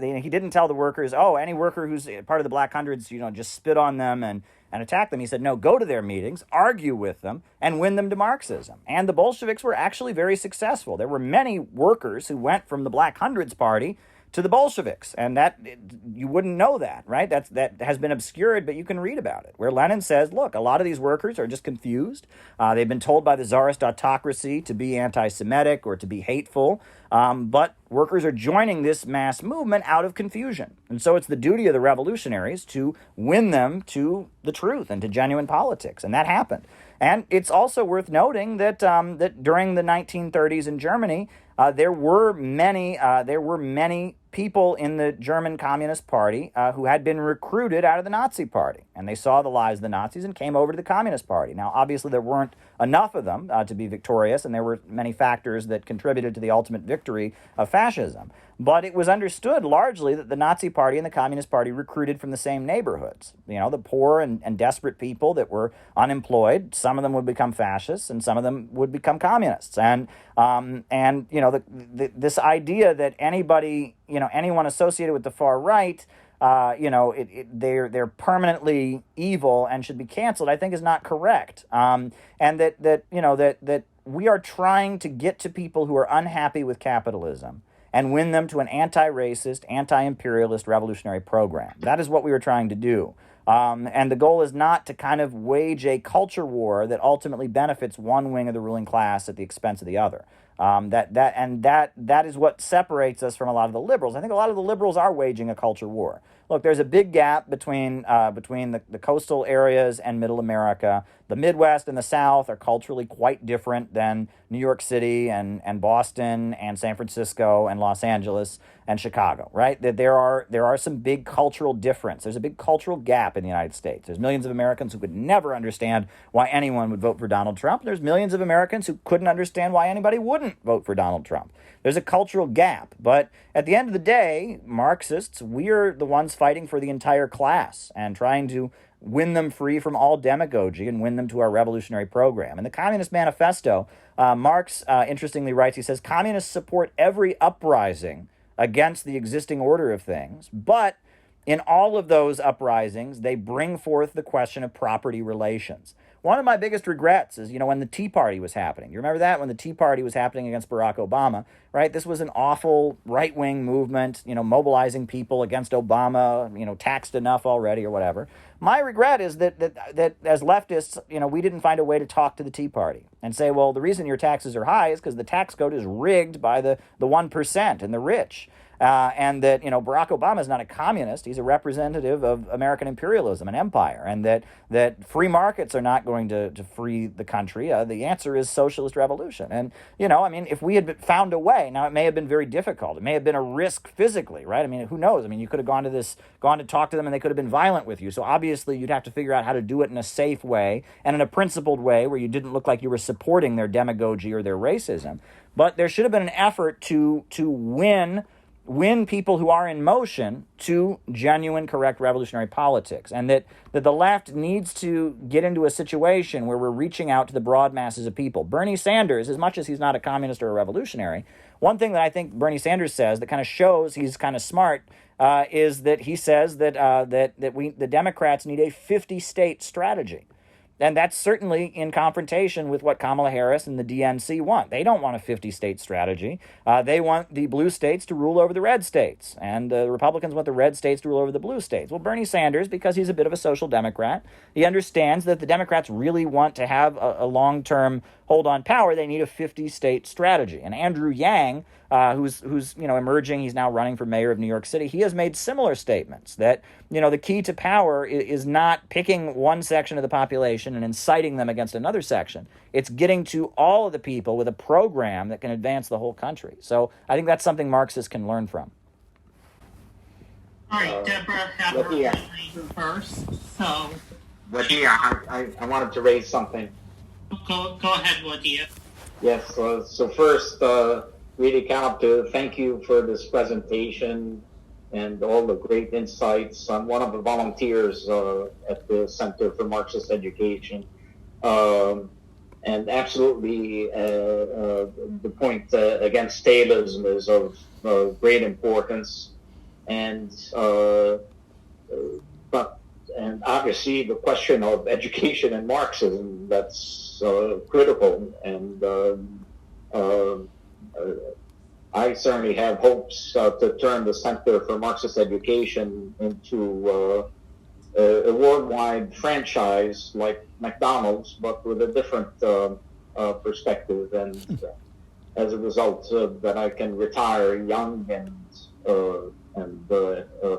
B: He didn't tell the workers, any worker who's part of the Black Hundreds, just spit on them and attack them. He said, no, go to their meetings, argue with them, and win them to Marxism. And the Bolsheviks were actually very successful. There were many workers who went from the Black Hundreds Party to the Bolsheviks, and that you wouldn't know that, right? That has been obscured, but you can read about it, where Lenin says, look, a lot of these workers are just confused. They've been told by the Tsarist autocracy to be anti-Semitic or to be hateful, but workers are joining this mass movement out of confusion. And so it's the duty of the revolutionaries to win them to the truth and to genuine politics, and that happened. And it's also worth noting that that during the 1930s in Germany, there were many people in the German Communist Party who had been recruited out of the Nazi Party, and they saw the lies of the Nazis and came over to the Communist Party. Now, obviously, there weren't enough of them to be victorious, and there were many factors that contributed to the ultimate victory of fascism. But it was understood largely that the Nazi Party and the Communist Party recruited from the same neighborhoods. The poor and desperate people that were unemployed, some of them would become fascists and some of them would become communists. And this idea that anybody, anyone associated with the far right, they're permanently evil and should be canceled, I think is not correct. And that we are trying to get to people who are unhappy with capitalism and win them to an anti-racist, anti-imperialist revolutionary program. That is what we were trying to do. And the goal is not to kind of wage a culture war that ultimately benefits one wing of the ruling class at the expense of the other. That is what separates us from a lot of the liberals. I think a lot of the liberals are waging a culture war. Look, there's a big gap between the coastal areas and Middle America. The Midwest and the South are culturally quite different than New York City and Boston and San Francisco and Los Angeles and Chicago, right? That there are some big cultural difference. There's a big cultural gap in the United States. There's millions of Americans who could never understand why anyone would vote for Donald Trump. There's millions of Americans who couldn't understand why anybody wouldn't vote for Donald Trump. There's a cultural gap. But at the end of the day, Marxists, we're the ones fighting for the entire class and trying to win them free from all demagogy and win them to our revolutionary program. In the Communist Manifesto, Marx interestingly writes, he says, communists support every uprising against the existing order of things, but in all of those uprisings, they bring forth the question of property relations. One of my biggest regrets is, when the Tea Party was happening. You remember that? When the Tea Party was happening against Barack Obama, right? This was an awful right-wing movement, mobilizing people against Obama, taxed enough already or whatever. My regret is that as leftists, we didn't find a way to talk to the Tea Party and say, well, the reason your taxes are high is because the tax code is rigged by the 1% and the rich. And that, Barack Obama is not a communist. He's a representative of American imperialism and empire. And that free markets are not going to free the country. The answer is socialist revolution. And, if we had found a way, now it may have been very difficult. It may have been a risk physically, right? Who knows? You could have gone to talk to them and they could have been violent with you. So obviously you'd have to figure out how to do it in a safe way and in a principled way where you didn't look like you were supporting their demagogy or their racism. But there should have been an effort to win people who are in motion to genuine, correct revolutionary politics. And that the left needs to get into a situation where we're reaching out to the broad masses of people. Bernie Sanders, as much as he's not a communist or a revolutionary, one thing that I think Bernie Sanders says that kind of shows he's kind of smart is that he says that the Democrats need a 50-state strategy. And that's certainly in confrontation with what Kamala Harris and the DNC want. They don't want a 50-state strategy. They want the blue states to rule over the red states. And the Republicans want the red states to rule over the blue states. Well, Bernie Sanders, because he's a bit of a social democrat, he understands that the Democrats really want to have a long-term hold on power. They need a 50-state strategy. And Andrew Yang, who's emerging, he's now running for mayor of New York City, he has made similar statements that, the key to power is not picking one section of the population and inciting them against another section. It's getting to all of the people with a program that can advance the whole country. So I think that's something Marxists can learn from.
A: All right, Deborah, have her question first. So,
H: Wadia, I wanted to raise something.
A: Go ahead, Wadia.
H: Yes, so first, really kind of to thank you for this presentation and all the great insights. I'm one of the volunteers at the Center for Marxist Education. And absolutely, the point against statism is of great importance. And obviously the question of education and Marxism, that's critical. And I certainly have hopes to turn the Center for Marxist Education into a worldwide franchise like McDonald's, but with a different perspective. And as a result, that I can retire young and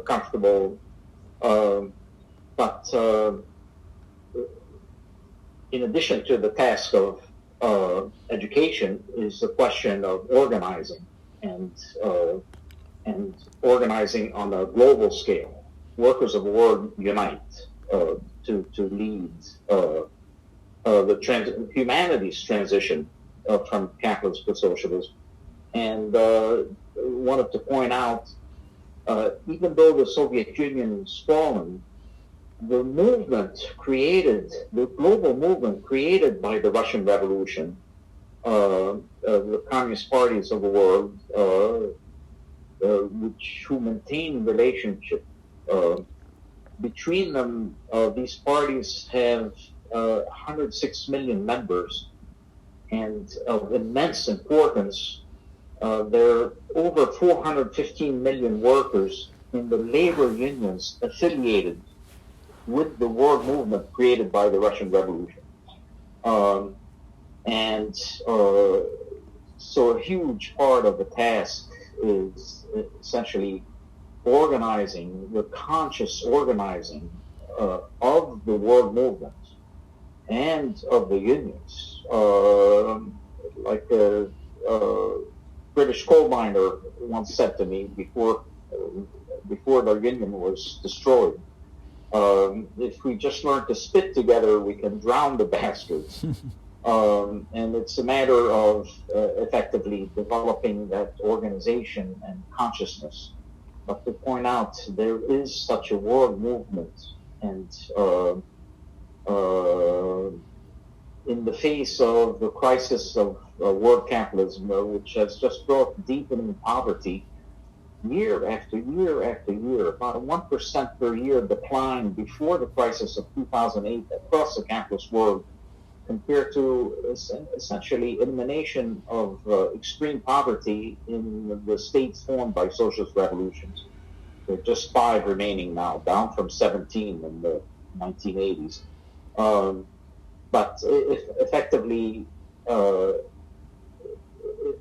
H: comfortable. But in addition to the task of education is the question of organizing and organizing on a global scale. Workers of the world unite to lead humanity's transition from capitalism to socialism. And wanted to point out, even though the Soviet Union is fallen, the global movement created by the Russian Revolution, the communist parties of the world, who maintain relationship between them, these parties have 106 million members, and of immense importance. There are over 415 million workers in the labor unions affiliated with the world movement created by the Russian Revolution. So a huge part of the task is essentially the conscious organizing of the world movement and of the unions. Like a British coal miner once said to me before the union was destroyed, if we just learn to spit together, we can drown the bastards. And it's a matter of effectively developing that organization and consciousness. But to point out, there is such a world movement, and in the face of the crisis of world capitalism, which has just brought deepening poverty year after year after year, about a 1% per year decline before the crisis of 2008 across the capitalist world, compared to essentially elimination of extreme poverty in the states formed by socialist revolutions. There are just 5 remaining now, down from 17 in the 1980s. But effectively,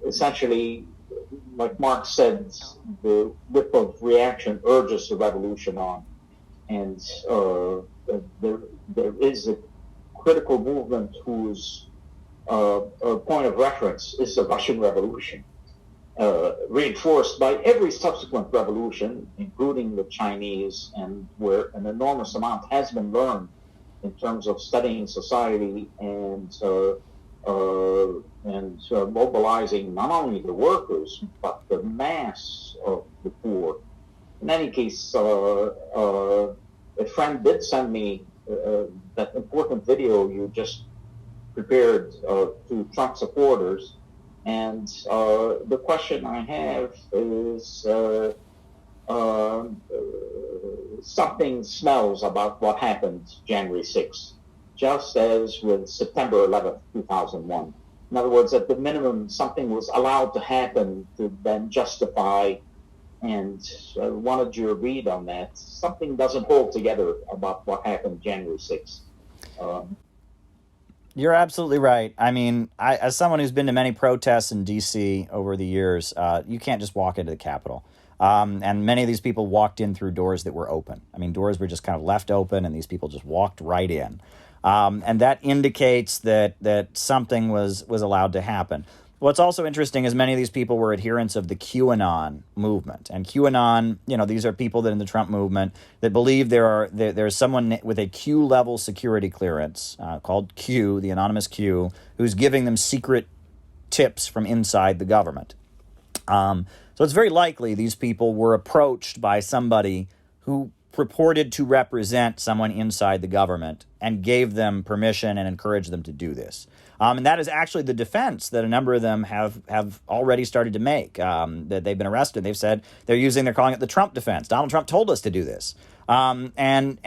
H: essentially, like Marx said, the whip of reaction urges the revolution on. And there is a critical movement whose point of reference is the Russian Revolution, reinforced by every subsequent revolution, including the Chinese, and where an enormous amount has been learned in terms of studying society and mobilizing not only the workers but the mass of the poor. In any case, a friend did send me that important video you just prepared to Trump supporters, and the question I have is something smells about what happened January 6th, just as with September 11th, 2001. In other words, at the minimum, something was allowed to happen to then justify, and I wanted your read on that. Something doesn't hold together about what happened January 6th.
B: You're absolutely right. I mean, as someone who's been to many protests in D.C. over the years, you can't just walk into the Capitol. And many of these people walked in through doors that were open. I mean, doors were just kind of left open, and these people just walked right in. And that indicates that something was allowed to happen. What's also interesting is many of these people were adherents of the QAnon movement. And QAnon, these are people that in the Trump movement that believe there's someone with a Q-level security clearance called Q, the anonymous Q, who's giving them secret tips from inside the government. So it's very likely these people were approached by somebody who purported to represent someone inside the government and gave them permission and encouraged them to do this. And that is actually the defense that a number of them have already started to make, that they've been arrested. They've said they're calling it the Trump defense. Donald Trump told us to do this. And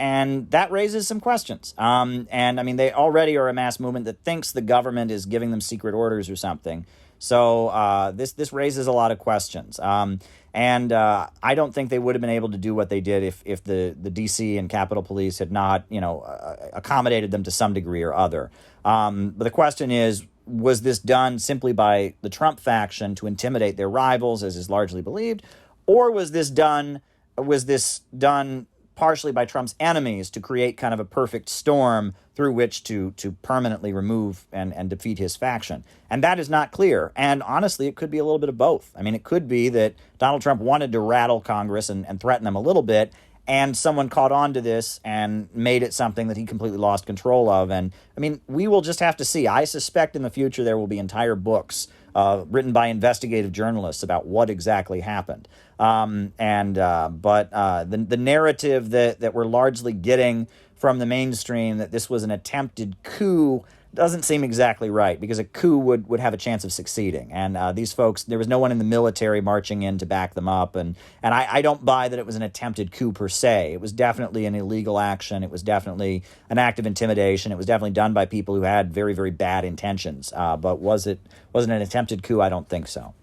B: that raises some questions. And I mean, they already are a mass movement that thinks the government is giving them secret orders or something. So this raises a lot of questions. And I don't think they would have been able to do what they did if the D.C. and Capitol Police had not, accommodated them to some degree or other. But the question is, was this done simply by the Trump faction to intimidate their rivals, as is largely believed, or was this done partially by Trump's enemies to create kind of a perfect storm through which to permanently remove and defeat his faction? And that is not clear. And honestly, it could be a little bit of both. I mean, it could be that Donald Trump wanted to rattle Congress and threaten them a little bit, and someone caught on to this and made it something that he completely lost control of. And I mean, we will just have to see. I suspect in the future there will be entire books written by investigative journalists about what exactly happened. But the narrative that we're largely getting from the mainstream, that this was an attempted coup, doesn't seem exactly right, because a coup would have a chance of succeeding. And these folks, there was no one in the military marching in to back them up. And I don't buy that it was an attempted coup per se. It was definitely an illegal action. It was definitely an act of intimidation. It was definitely done by people who had very, very bad intentions. But wasn't an attempted coup? I don't think so.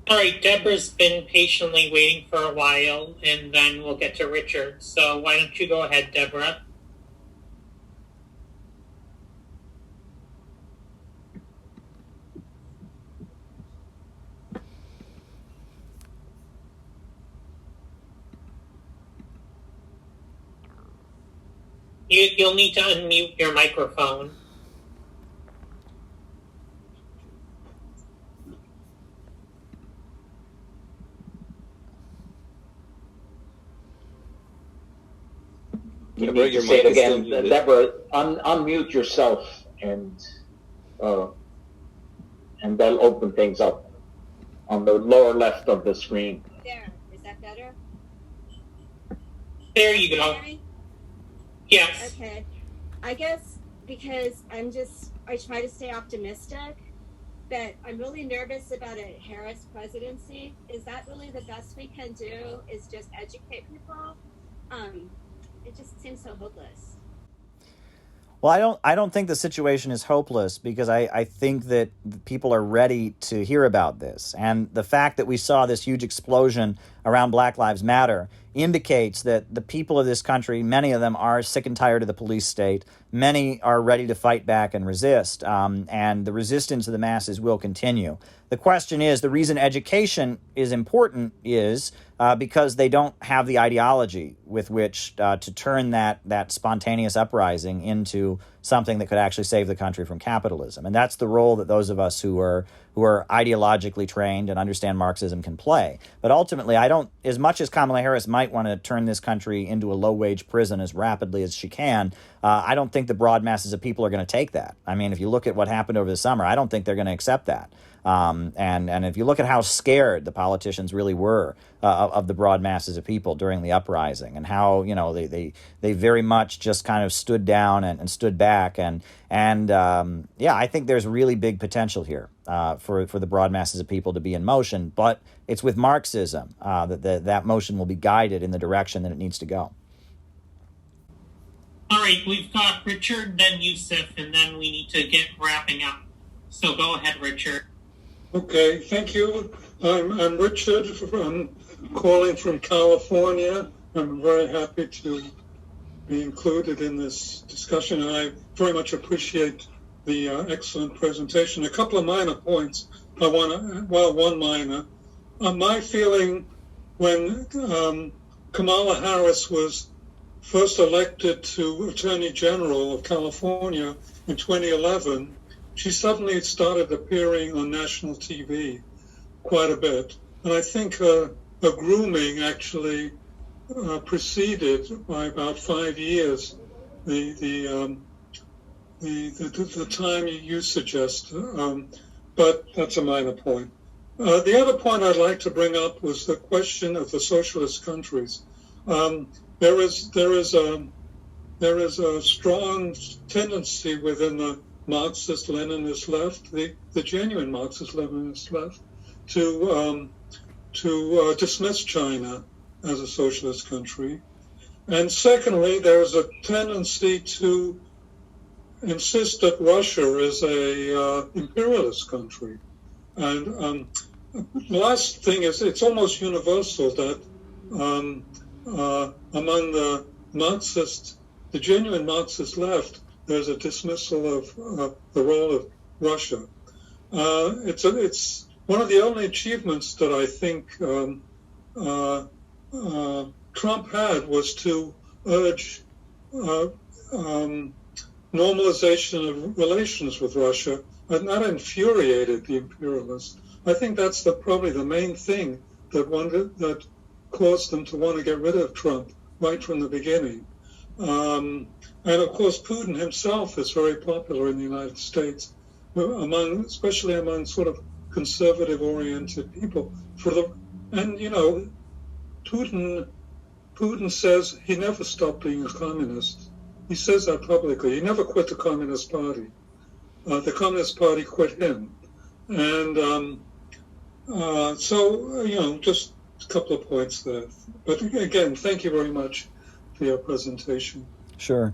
A: All right, Deborah's been patiently waiting for a while, and then we'll get to Richard. So why don't you go ahead, Deborah? You'll need to unmute your microphone.
H: You need to say it again. Deborah, unmute yourself, and that'll open things up on the lower left of the screen.
I: There. Is that better?
A: There you go. Yes.
I: Okay. I guess because I try to stay optimistic, but I'm really nervous about a Harris presidency. Is that really the best we can do, is just educate people? It just seems so hopeless.
B: Well, I don't think the situation is hopeless, because I think that people are ready to hear about this. And the fact that we saw this huge explosion around Black Lives Matter indicates that the people of this country, many of them are sick and tired of the police state. Many are ready to fight back and resist. And the resistance of the masses will continue. The question is, the reason education is important is because they don't have the ideology with which to turn that spontaneous uprising into something that could actually save the country from capitalism. And that's the role that those of us who are ideologically trained and understand Marxism can play. But ultimately, as much as Kamala Harris might want to turn this country into a low-wage prison as rapidly as she can, I don't think the broad masses of people are going to take that. I mean, if you look at what happened over the summer, I don't think they're going to accept that. And if you look at how scared the politicians really were of the broad masses of people during the uprising, and how they very much just kind of stood down and stood back, I think there's really big potential here for the broad masses of people to be in motion. But it's with Marxism that motion will be guided in the direction that it needs to go.
A: All right, we've got Richard, then Yusuf, and then we need to get wrapping up. So go ahead, Richard.
J: Okay, thank you. I'm Richard. I'm calling from California. I'm very happy to be included in this discussion, and I very much appreciate the excellent presentation. A couple of minor points. One minor. My feeling when Kamala Harris was first elected to Attorney General of California in 2011, she suddenly started appearing on national TV quite a bit. And I think her grooming actually preceded by about 5 years the time you suggest. But that's a minor point. The other point I'd like to bring up was the question of the socialist countries. There is a strong tendency within the Marxist-Leninist left, the genuine Marxist-Leninist left, to dismiss China as a socialist country. And secondly, there's a tendency to insist that Russia is a imperialist country. And the last thing is, it's almost universal that among the genuine Marxist left, there's a dismissal of the role of Russia. It's one of the only achievements that I think Trump had was to urge normalization of relations with Russia, and that infuriated the imperialists. I think that's probably the main thing that caused them to want to get rid of Trump right from the beginning. And of course, Putin himself is very popular in the United States. especially among sort of conservative-oriented people. Putin says he never stopped being a communist. He says that publicly. He never quit the Communist Party. The Communist Party quit him. And just a couple of points there. But again, thank you very much for your presentation.
B: Sure.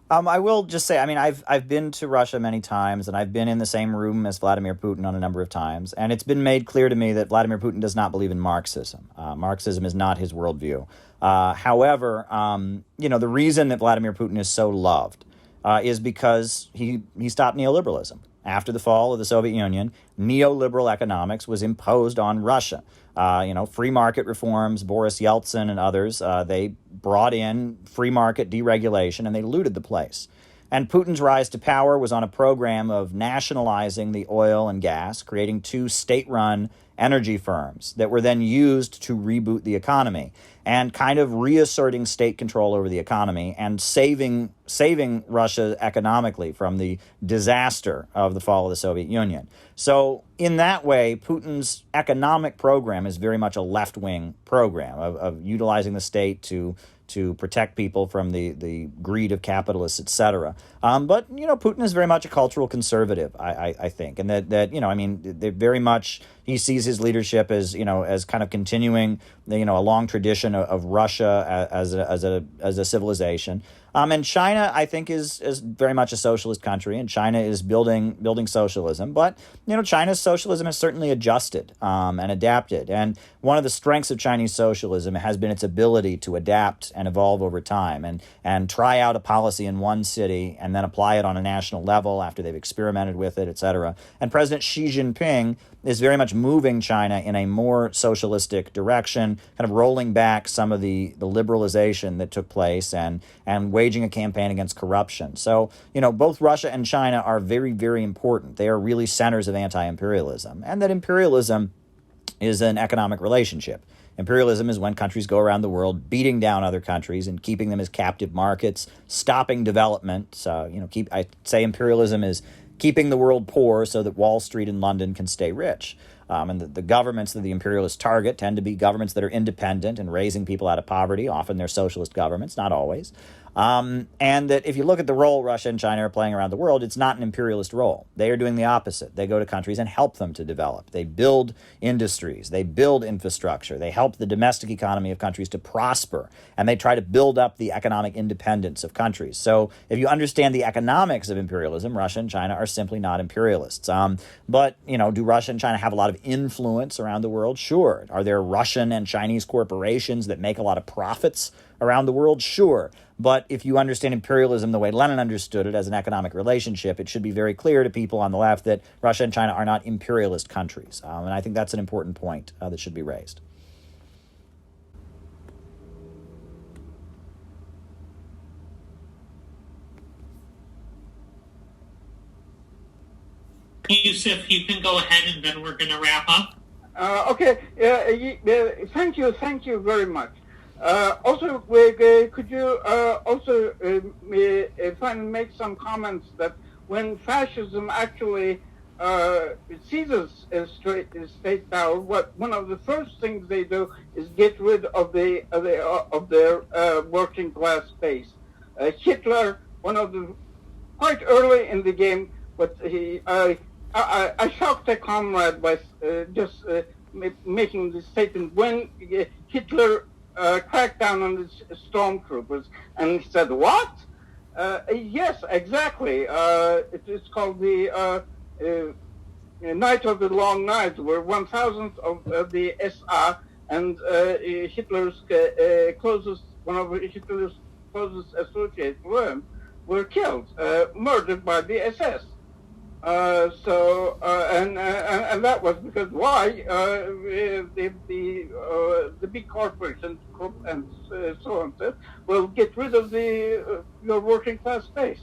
B: I will just say, I mean, I've been to Russia many times, and I've been in the same room as Vladimir Putin on a number of times, and it's been made clear to me that Vladimir Putin does not believe in Marxism. Marxism is not his worldview. However, the reason that Vladimir Putin is so loved is because he stopped neoliberalism. After the fall of the Soviet Union, neoliberal economics was imposed on Russia. Free market reforms, Boris Yeltsin and others, they brought in free market deregulation and they looted the place. And Putin's rise to power was on a program of nationalizing the oil and gas, creating two state-run energy firms that were then used to reboot the economy and kind of reasserting state control over the economy and saving Russia economically from the disaster of the fall of the Soviet Union. So in that way, Putin's economic program is very much a left-wing program of utilizing the state to protect people from the greed of capitalists, et cetera. But Putin is very much a cultural conservative, I think, and that very much he sees his leadership as kind of continuing a long tradition of Russia as a civilization. And China, I think, is very much a socialist country, and China is building socialism. But China's socialism has certainly adjusted and adapted. And one of the strengths of Chinese socialism has been its ability to adapt and evolve over time, and try out a policy in one city and then apply it on a national level after they've experimented with it, et cetera. And President Xi Jinping is very much moving China in a more socialistic direction, kind of rolling back some of the liberalization that took place and waging a campaign against corruption. So, both Russia and China are very, very important. They are really centers of anti-imperialism, and that imperialism is an economic relationship. Imperialism is when countries go around the world beating down other countries and keeping them as captive markets, stopping development. So, I say imperialism is keeping the world poor so that Wall Street and London can stay rich. And the governments that the imperialists target tend to be governments that are independent and raising people out of poverty. Often they're socialist governments, not always. And that if you look at the role Russia and China are playing around the world, it's not an imperialist role. They are doing the opposite. They go to countries and help them to develop. They build industries. They build infrastructure. They help the domestic economy of countries to prosper. And they try to build up the economic independence of countries. So if you understand the economics of imperialism, Russia and China are simply not imperialists. But do Russia and China have a lot of influence around the world? Sure. Are there Russian and Chinese corporations that make a lot of profits around the world? Sure. But if you understand imperialism the way Lenin understood it as an economic relationship, it should be very clear to people on the left that Russia and China are not imperialist countries. And I think that's an important point that should be raised.
A: Yusuf, you can go ahead and then we're going to wrap up.
E: Okay. Thank you very much. Also, could you also make some comments that when fascism actually seizes state power, one of the first things they do is get rid of their working class base. Hitler, quite early in the game, I shocked a comrade by making the statement when Hitler cracked down on the stormtroopers, and he said, "What?" Yes, exactly. It's called the Night of the Long Night, where 1,000 of the SA and one of Hitler's closest associates were killed, murdered by the SS. And that was because why the big corporations and so on will get rid of your working class base.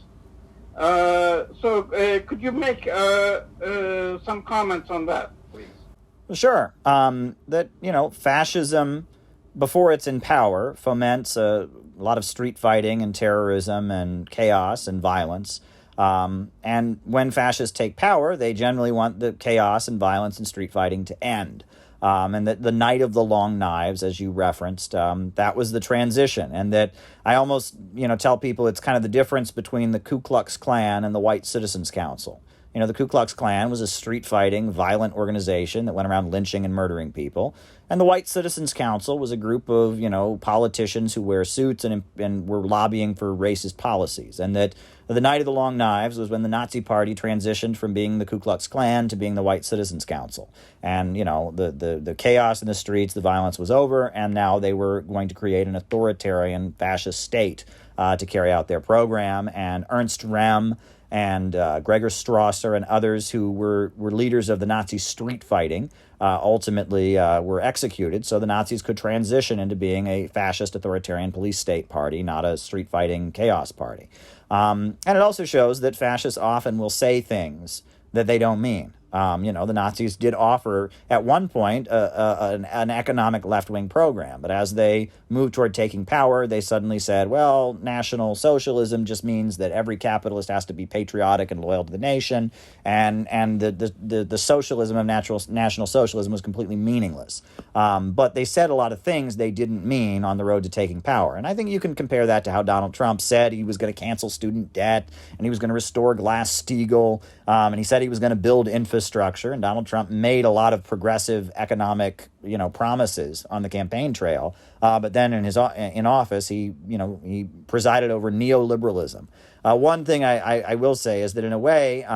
E: Could you make some comments on that, please?
B: Sure. Fascism, before it's in power, foments a lot of street fighting and terrorism and chaos and violence. And when fascists take power, they generally want the chaos and violence and street fighting to end. And that the night of the long knives, as you referenced, that was the transition. And that I almost, tell people it's kind of the difference between the Ku Klux Klan and the White Citizens Council. The Ku Klux Klan was a street-fighting, violent organization that went around lynching and murdering people. And the White Citizens Council was a group of, politicians who wear suits and were lobbying for racist policies. And that the night of the long knives was when the Nazi Party transitioned from being the Ku Klux Klan to being the White Citizens Council. And, the chaos in the streets, the violence was over, and now they were going to create an authoritarian fascist state to carry out their program. And Ernst Rem and Gregor Strasser and others who were leaders of the Nazi street fighting ultimately were executed, so the Nazis could transition into being a fascist authoritarian police state party, not a street fighting chaos party. And it also shows that fascists often will say things that they don't mean. The Nazis did offer, at one point, an economic left-wing program. But as they moved toward taking power, they suddenly said, well, National Socialism just means that every capitalist has to be patriotic and loyal to the nation. And the socialism of National Socialism was completely meaningless. But they said a lot of things they didn't mean on the road to taking power. And I think you can compare that to how Donald Trump said he was going to cancel student debt, and he was going to restore Glass-Steagall, and he said he was going to build infrastructure. And Donald Trump made a lot of progressive economic, promises on the campaign trail. But then in office, he presided over neoliberalism. One thing I will say is that in a way,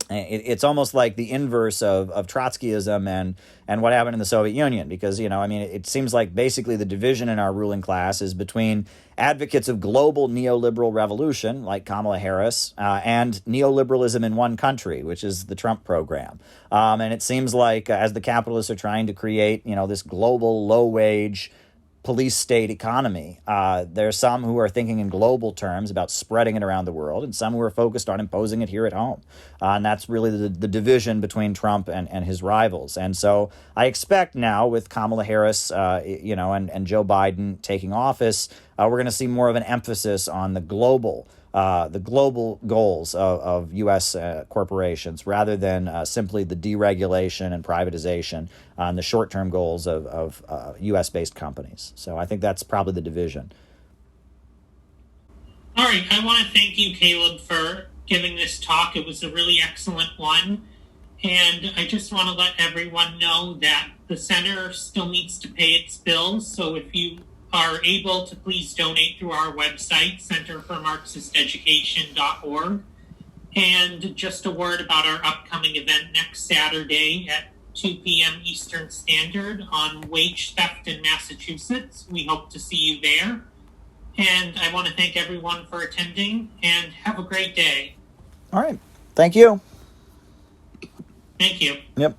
B: it's almost like the inverse of Trotskyism and what happened in the Soviet Union, because, it seems like basically the division in our ruling class is between advocates of global neoliberal revolution, like Kamala Harris, and neoliberalism in one country, which is the Trump program. And it seems like as the capitalists are trying to create, this global low-wage police state economy, there are some who are thinking in global terms about spreading it around the world, and some who are focused on imposing it here at home. And that's really the division between Trump and his rivals. And so I expect now with Kamala Harris, and Joe Biden taking office, we're going to see more of an emphasis on the global goals of U.S. Corporations, rather than simply the deregulation and privatization and the short-term goals of U.S.-based companies. So I think that's probably the division.
A: All right, I want to thank you, Caleb, for giving this talk. It was a really excellent one. And I just want to let everyone know that the center still needs to pay its bills. So if you are able to, please donate through our website, centerformarxisteducation.org. And just a word about our upcoming event next Saturday at 2 p.m. Eastern Standard on wage theft in Massachusetts. We hope to see you there. And I want to thank everyone for attending, and have a great day.
B: All right. Thank you.
A: Thank you.
B: Yep.